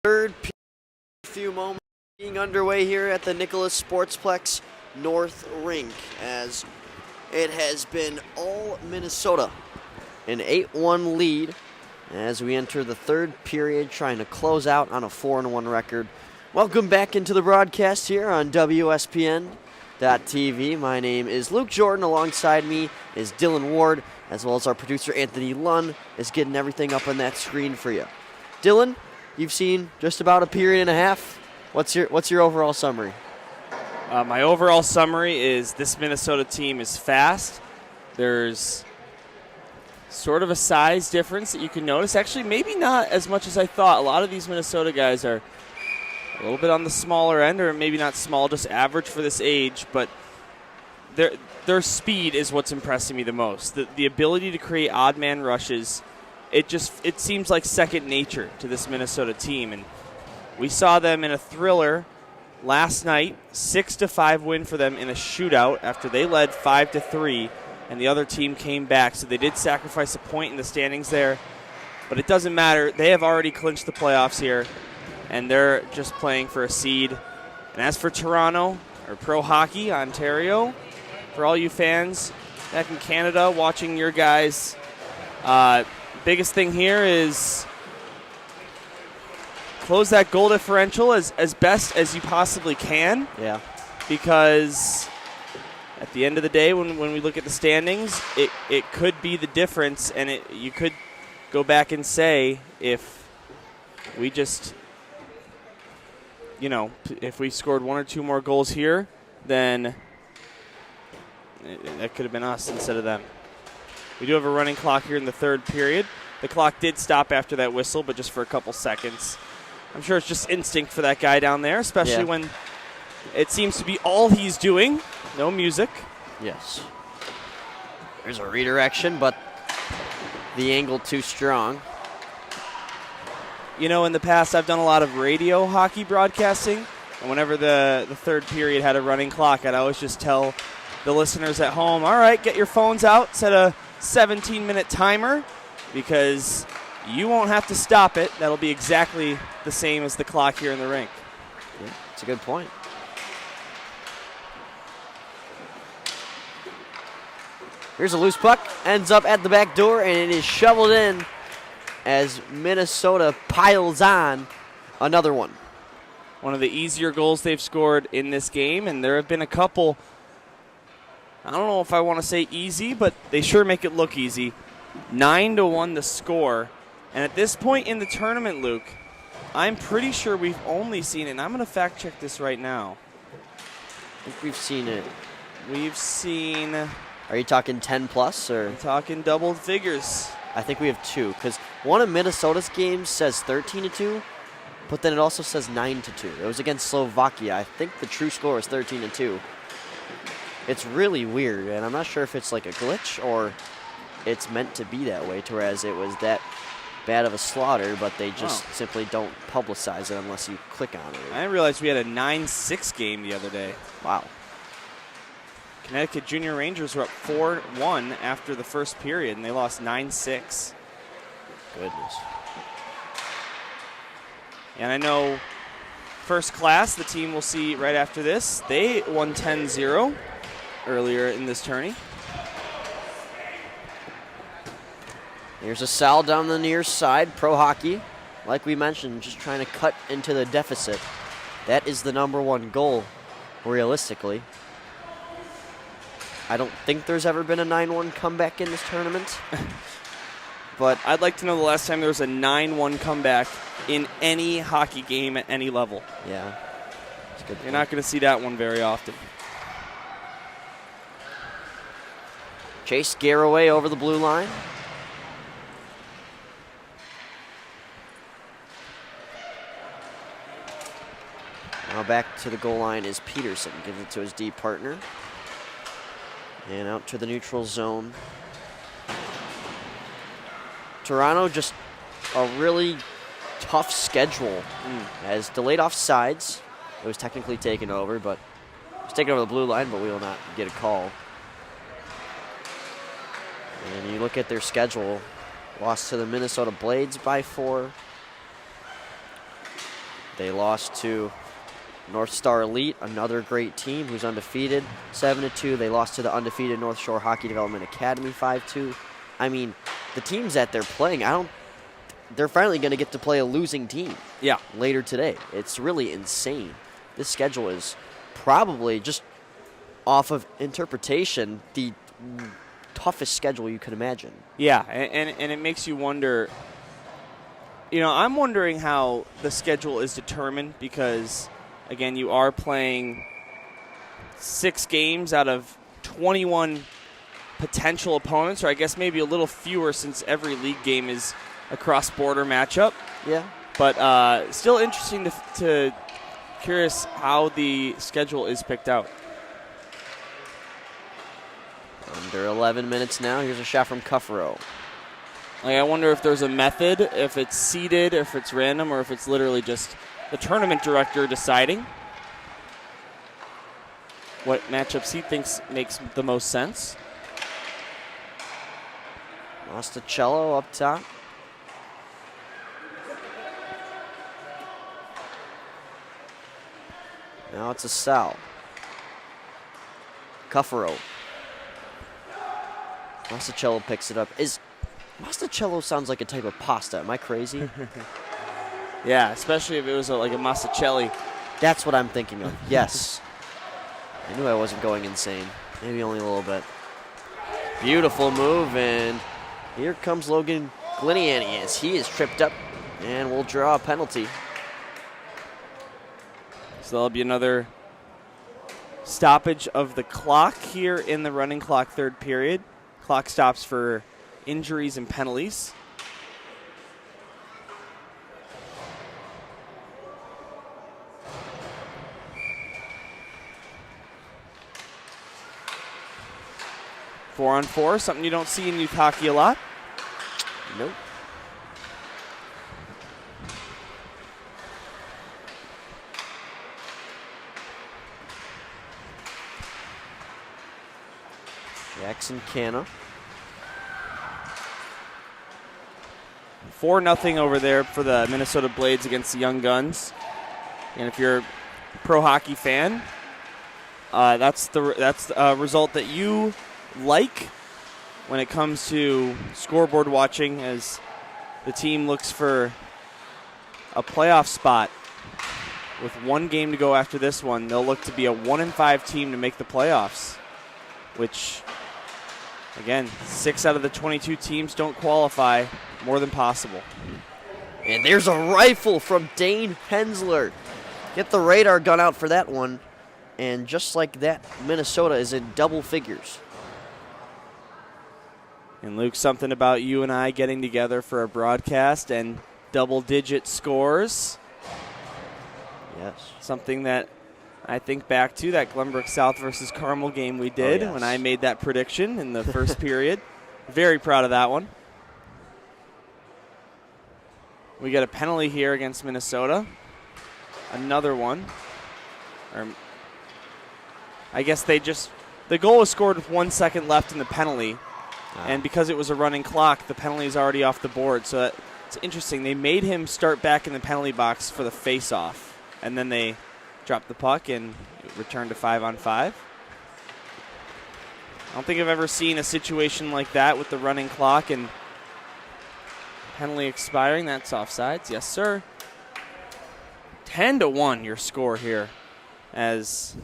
Third period, few moments being underway here at the Nicholas Sportsplex North Rink, as it has been all Minnesota. An 8-1 lead as we enter the third period, trying to close out on a 4-1 record. Welcome back into the broadcast here on WSPN.TV. My name is Luke Jordan. Alongside me is Dylan Ward, as well as our producer Anthony Lunn is getting everything up on that screen for you. Dylan, you've seen just about a period and a half. What's your overall summary? My overall summary is this Minnesota team is fast. There's sort of a size difference that you can notice. Actually, maybe not as much as I thought. A lot of these Minnesota guys are a little bit on the smaller end, or maybe not small, just average for this age, but their speed is what's impressing me the most. The ability to create odd man rushes, it seems like second nature to this Minnesota team. And we saw them in a thriller last night, 6-5 win for them in a shootout after they led 5-3, and the other team came back. So they did sacrifice a point in the standings there, but it doesn't matter. They have already clinched the playoffs here, and they're just playing for a seed. And as for Toronto, or Pro Hockey Ontario, for all you fans back in Canada watching your guys, biggest thing here is close that goal differential as best as you possibly can. Yeah. Because at the end of the day, when we look at the standings, it could be the difference, and you could go back and say if we just, if we scored one or two more goals here, then that could have been us instead of them. We do have a running clock here in the third period. The clock did stop after that whistle, but just for a couple seconds. I'm sure it's just instinct for that guy down there, especially when it seems to be all he's doing. No music. Yes. There's a redirection, but the angle too strong. In the past, I've done a lot of radio hockey broadcasting, and whenever the third period had a running clock, I'd always just tell the listeners at home, all right, get your phones out, set a 17-minute timer, because you won't have to stop it. That'll be exactly the same as the clock here in the rink. Yeah, that's a good point. Here's a loose puck, ends up at the back door, and it is shoveled in as Minnesota piles on another one. One of the easier goals they've scored in this game, and there have been a couple, I don't know if I want to say easy, but they sure make it look easy. 9-1 the score. And at this point in the tournament, Luke, I'm pretty sure we've only seen it, and I'm going to fact check this right now. I think we've seen it. We've seen... Are you talking 10 plus or? I'm talking double figures. I think we have two, because one of Minnesota's games says 13-2, but then it also says 9-2. It was against Slovakia. I think the true score is 13-2. It's really weird, and I'm not sure if it's like a glitch or it's meant to be that way, to whereas it was that bad of a slaughter, but they just simply don't publicize it unless you click on it. I didn't realize we had a 9-6 game the other day. Wow. Connecticut Junior Rangers were up 4-1 after the first period, and they lost 9-6. Goodness. And I know First Class, the team we'll see right after this, they won 10-0 earlier in this tourney. Here's a Sal down the near side. Pro Hockey, like we mentioned, just trying to cut into the deficit. That is the number one goal, realistically. I don't think there's ever been a 9-1 comeback in this tournament. But I'd like to know the last time there was a 9-1 comeback in any hockey game at any level. Yeah. That's a good point. You're not going to see that one very often. Chase Garraway over the blue line. Now back to the goal line is Peterson. Gives it to his D partner. And out to the neutral zone. Toronto just a really tough schedule. As delayed offsides. It was technically taken over, but it was taken over the blue line, but we will not get a call. And you look at their schedule, Lost to the Minnesota Blades by 4. They lost to North Star Elite, another great team who's undefeated, 7-2. They lost to the undefeated North Shore Hockey Development Academy 5-2. I mean, the teams that they're playing, they're finally going to get to play a losing team. Yeah. Later today. It's really insane. This schedule is probably, just off of interpretation, the toughest schedule you could imagine. Yeah, and it makes you wonder. I'm wondering how the schedule is determined because, again, you are playing 6 games out of 21 potential opponents, or I guess maybe a little fewer since every league game is a cross-border matchup. Yeah. But still interesting to curious how the schedule is picked out. Under 11 minutes now. Here's a shot from Cuffero. I wonder if there's a method, if it's seeded, if it's random, or if it's literally just the tournament director deciding what matchups he thinks makes the most sense. Mosticello up top. Now it's a Sal. Cuffero. Mosticello picks it up. Mosticello sounds like a type of pasta. Am I crazy? Yeah, especially if it was like a Mosticelli. That's what I'm thinking of. Yes. I knew I wasn't going insane. Maybe only a little bit. Beautiful move, and here comes Logan Gliniani as he is tripped up and will draw a penalty. So there'll be another stoppage of the clock here in the running clock third period. Clock stops for injuries and penalties. Four on four, something you don't see in youth hockey a lot. Nope. Jackson Canna. 4-0 over there for the Minnesota Blades against the Young Guns. And if you're a pro hockey fan, that's the result that you like when it comes to scoreboard watching, as the team looks for a playoff spot. With 1 game to go after this one, they'll look to be a 1-5 team to make the playoffs, which, again, 6 out of the 22 teams don't qualify. More than possible. And there's a rifle from Dane Hensler. Get the radar gun out for that one. And just like that, Minnesota is in double figures. And Luke, something about you and I getting together for a broadcast and double-digit scores. Yes. Something that I think back to that Glenbrook South versus Carmel game we did when I made that prediction in the first period. Very proud of that one. We got a penalty here against Minnesota. Another one. I guess the goal was scored with 1 second left in the penalty. And because it was a running clock, the penalty is already off the board. So it's interesting. They made him start back in the penalty box for the face-off. And then they dropped the puck and returned to 5-on-5. I don't think I've ever seen a situation like that with the running clock and penalty expiring. That's offsides. Yes, sir. 10-1 your score here, as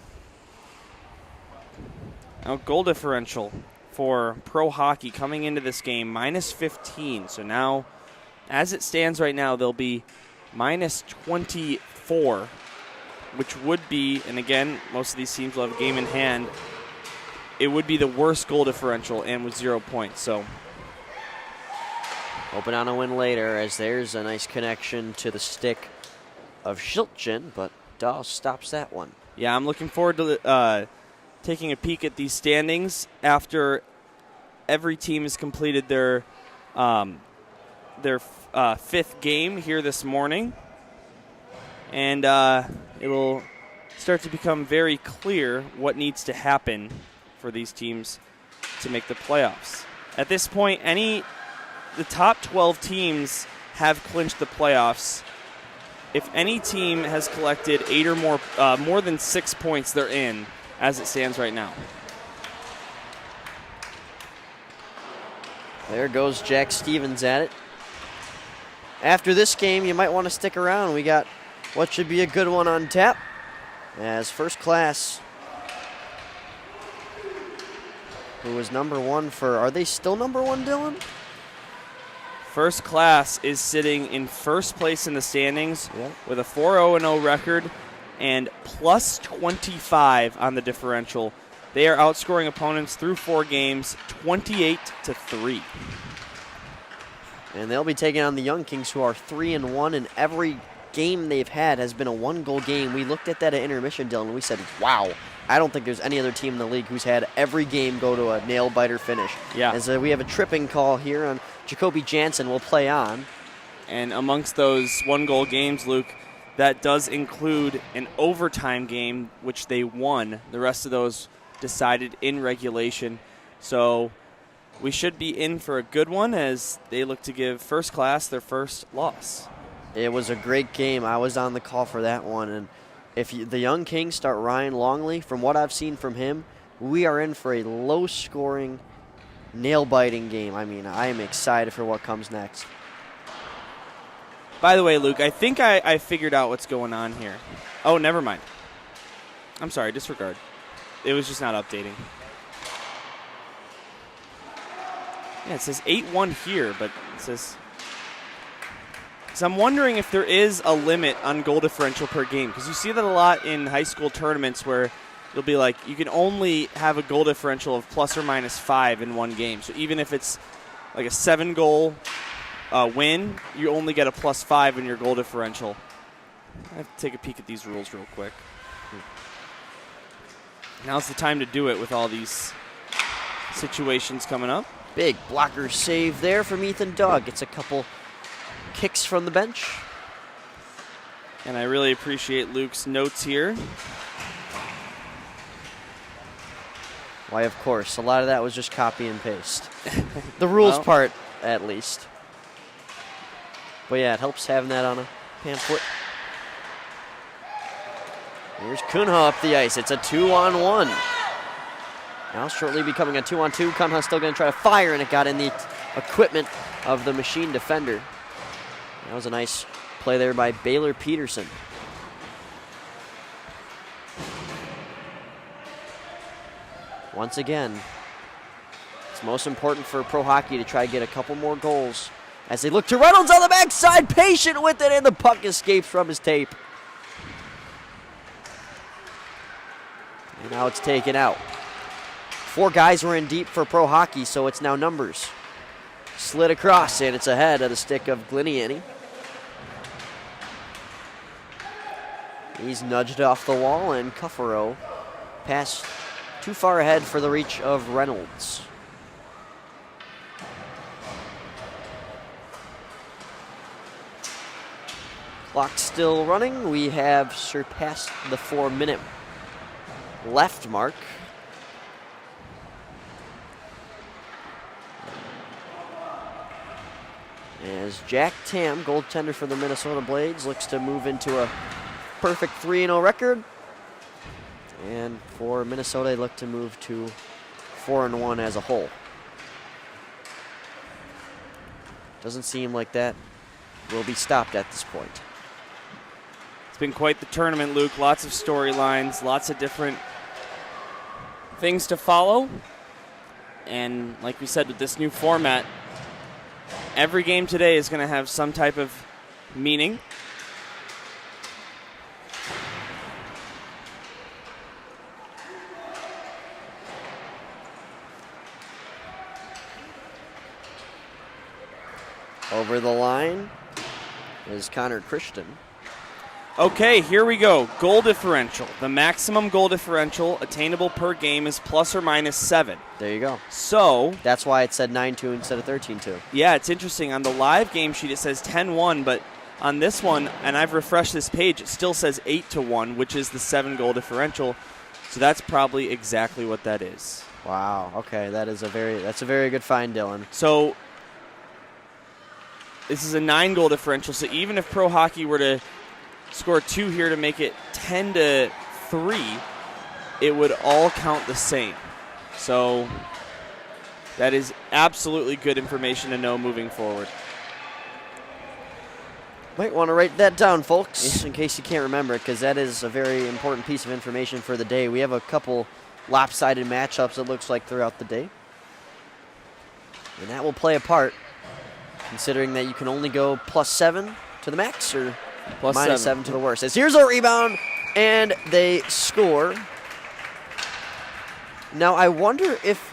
goal differential for pro hockey coming into this game -15. So now, as it stands right now, they'll be -24, which would be, and again, most of these teams will have a game in hand, it would be the worst goal differential and with 0 points. So hoping on a win later, as there's a nice connection to the stick of Shilchin, but Dawes stops that one. Yeah, I'm looking forward to taking a peek at these standings after every team has completed their 5th game here this morning. And it'll start to become very clear what needs to happen for these teams to make the playoffs. At this point, any the top 12 teams have clinched the playoffs. If any team has collected 8 or more than 6 points, they're in as it stands right now. There goes Jack Stevens at it. After this game, you might want to stick around. We got what should be a good one on tap. As First Class, who was number one for, are they still number one, Dylan? First Class is sitting in first place in the standings Yeah. with a 4-0-0 record and plus 25 on the differential. They are outscoring opponents through 4 games, 28-3. And they'll be taking on the Young Kings, who are 3-1, and every game they've had has been a 1-goal game. We looked at that at intermission, Dylan, and we said, wow, I don't think there's any other team in the league who's had every game go to a nail-biter finish. Yeah. As we have a tripping call here on Jacoby Jansen will play on. And amongst those 1-goal games, Luke, that does include an overtime game, which they won. The rest of those decided in regulation. So we should be in for a good one as they look to give First Class their first loss. It was a great game. I was on the call for that one. And if the Young Kings start Ryan Longley, from what I've seen from him, we are in for a low-scoring, nail-biting game. I mean, I am excited for what comes next. By the way, Luke, I think I figured out what's going on here. Oh, never mind. I'm sorry, disregard. It was just not updating. Yeah, it says 8-1 here, but it says... So I'm wondering if there is a limit on goal differential per game, because you see that a lot in high school tournaments where it'll be like you can only have a goal differential of plus or minus 5 in one game. So even if it's like a 7-goal win, you only get a plus 5 in your goal differential. I have to take a peek at these rules real quick. Now's the time to do it with all these situations coming up. Big blocker save there from Ethan Dugg. It's a couple kicks from the bench. And I really appreciate Luke's notes here. Why, of course. A lot of that was just copy and paste. The rules part, at least. But yeah, it helps having that on a pamphlet. Here's Kunha up the ice. It's a 2-on-1. Now shortly becoming a 2-on-2. Kunha still going to try to fire, and it got in the equipment of the machine defender. That was a nice play there by Baylor Peterson. Once again, it's most important for pro hockey to try to get a couple more goals as they look to Reynolds on the backside, patient with it, and the puck escapes from his tape. And now it's taken out. 4 guys were in deep for pro hockey, so it's now numbers. Slid across, and it's ahead of the stick of Gliniani. He's nudged off the wall, and Cuffaro passed too far ahead for the reach of Reynolds. Clock still running. We have surpassed the 4-minute left mark. As Jack Tam, goaltender for the Minnesota Blades, looks to move into a perfect 3-0 record. And for Minnesota, they look to move to 4-1 as a whole. Doesn't seem like that will be stopped at this point. It's been quite the tournament, Luke. Lots of storylines, lots of different things to follow. And like we said, with this new format, every game today is going to have some type of meaning. Over the line is Connor Christian. Okay, here we go. Goal differential. The maximum goal differential attainable per game is plus or minus 7. There you go. So, That's why it said 9-2 instead of 13-2. yeah, it's interesting. On the live game sheet, it says 10-1, but on this one, and I've refreshed this page, it still says 8-1, which is the 7-goal differential. So that's probably exactly what that is. Wow. Okay, that's a very good find, Dylan. So This is a 9-goal differential, so even if Pro Hockey were to score 2 here to make it 10-3, it would all count the same. So that is absolutely good information to know moving forward. Might want to write that down, folks, in case you can't remember it, because that is a very important piece of information for the day. We have a couple lopsided matchups, it looks like, throughout the day. And that will play a part, considering that you can only go +7 to the max or -7 to the worst. As here's a rebound, and they score. Now, I wonder if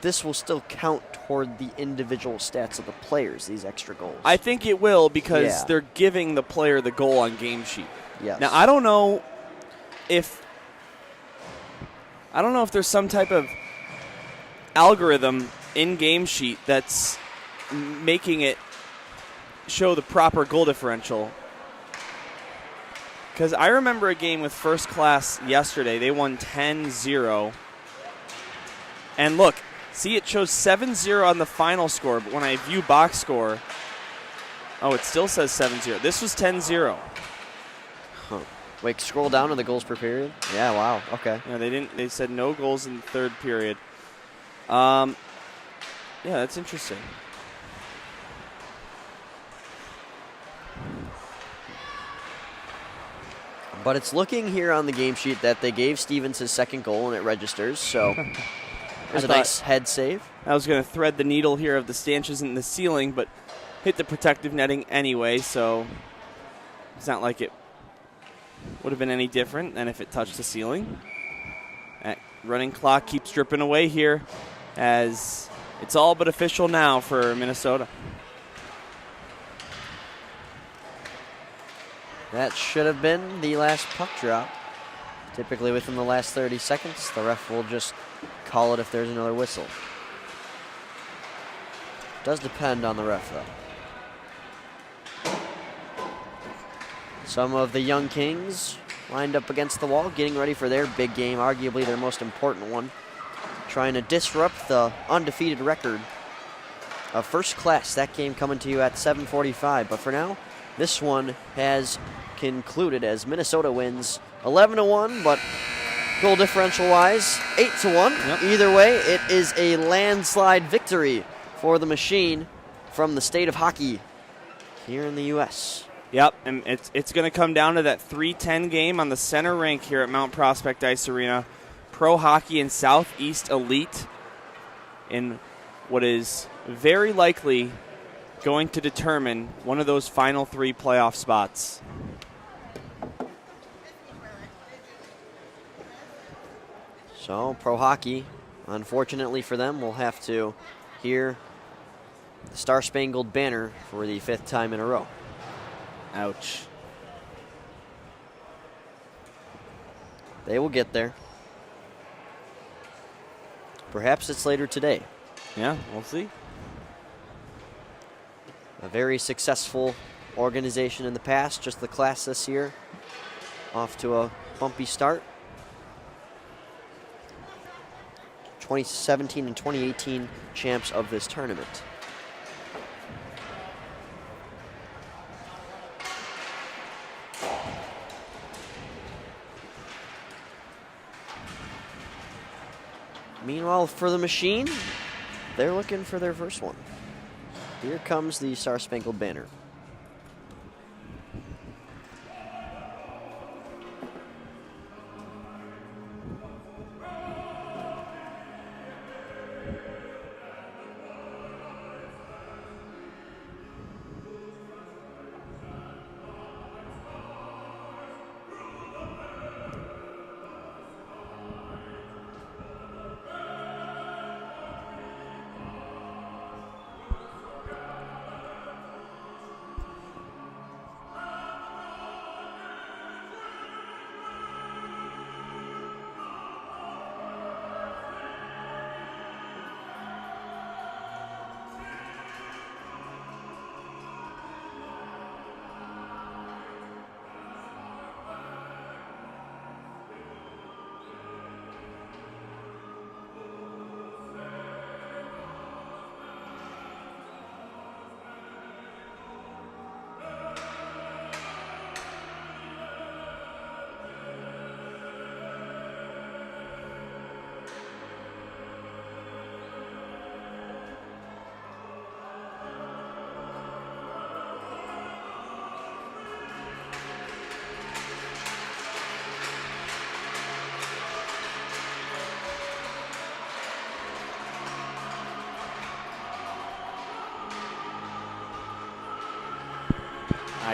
this will still count toward the individual stats of the players, these extra goals. I think it will, because they're giving the player the goal on game sheet. Yes. Now, I don't know if there's some type of algorithm in game sheet that's making it show the proper goal differential. Because I remember a game with First Class yesterday. They won 10-0. And look, see, it shows 7-0 on the final score, but when I view box score, oh, it still says 7-0. This was 10-0. Huh. Wait, scroll down to the goals per period. Yeah, wow, okay. Yeah, they said no goals in the third period. Yeah, that's interesting. But it's looking here on the game sheet that they gave Stevens his second goal, and it registers, so there's a nice head save. I was going to thread the needle here of the stanchions in the ceiling, but hit the protective netting anyway, so it's not like it would have been any different than if it touched the ceiling. That running clock keeps dripping away here, as it's all but official now for Minnesota. That should have been the last puck drop. Typically within the last 30 seconds, the ref will just call it if there's another whistle. Does depend on the ref, though. Some of the young Kings lined up against the wall, getting ready for their big game, arguably their most important one, trying to disrupt the undefeated record of First Class. That game coming to you at 7:45, but for now, this one has concluded as Minnesota wins 11-1, but goal differential-wise, 8-1. Yep. Either way, it is a landslide victory for the Machine from the state of hockey here in the U.S. Yep, and it's going to come down to that 3:10 game on the center rink here at Mount Prospect Ice Arena. Pro Hockey and Southeast Elite in what is very likely going to determine one of those final 3 playoff spots. So, Pro Hockey, unfortunately for them, will have to hear the Star Spangled Banner for the 5th time in a row. Ouch. They will get there. Perhaps it's later today. Yeah, we'll see. A very successful organization in the past, just the class this year. Off to a bumpy start. 2017 and 2018 champs of this tournament. Meanwhile, for the Machine, they're looking for their first one. Here comes the Star Spangled Banner.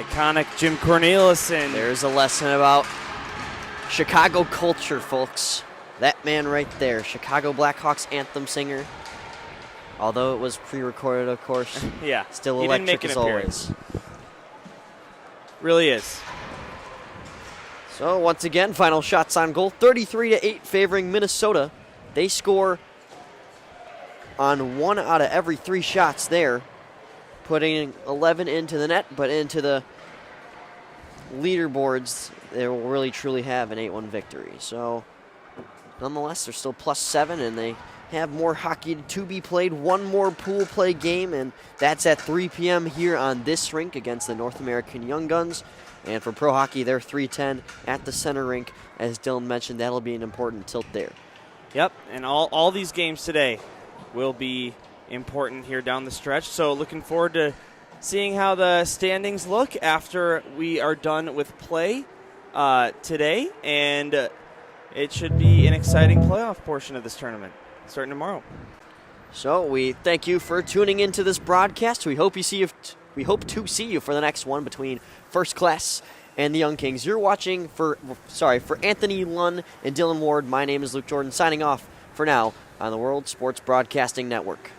iconic Jim Cornelison. There's a lesson about Chicago culture, folks. That man right there, Chicago Blackhawks anthem singer. Although it was pre-recorded, of course. Yeah. Still he didn't electric make as an always. appearance. Really is. So once again, final shots on goal, 33-8 favoring Minnesota. They score on 1 out of every 3 shots there, putting 11 into the net, but into the leaderboards, they will really truly have an 8-1 victory. So nonetheless, they're still +7, and they have more hockey to be played. One more pool play game, and that's at 3 p.m. here on this rink against the North American Young Guns. And for pro hockey, they're 3:10 at the center rink. As Dylan mentioned, that'll be an important tilt there. Yep, and all these games today will be important here down the stretch. So looking forward to seeing how the standings look after we are done with play today. And it should be an exciting playoff portion of this tournament starting tomorrow. So we thank you for tuning into this broadcast. We hope to see you for the next one between First Class and the Young Kings. You're watching for Anthony Lunn and Dylan Ward. My name is Luke Jordan, signing off for now on the World Sports Broadcasting Network.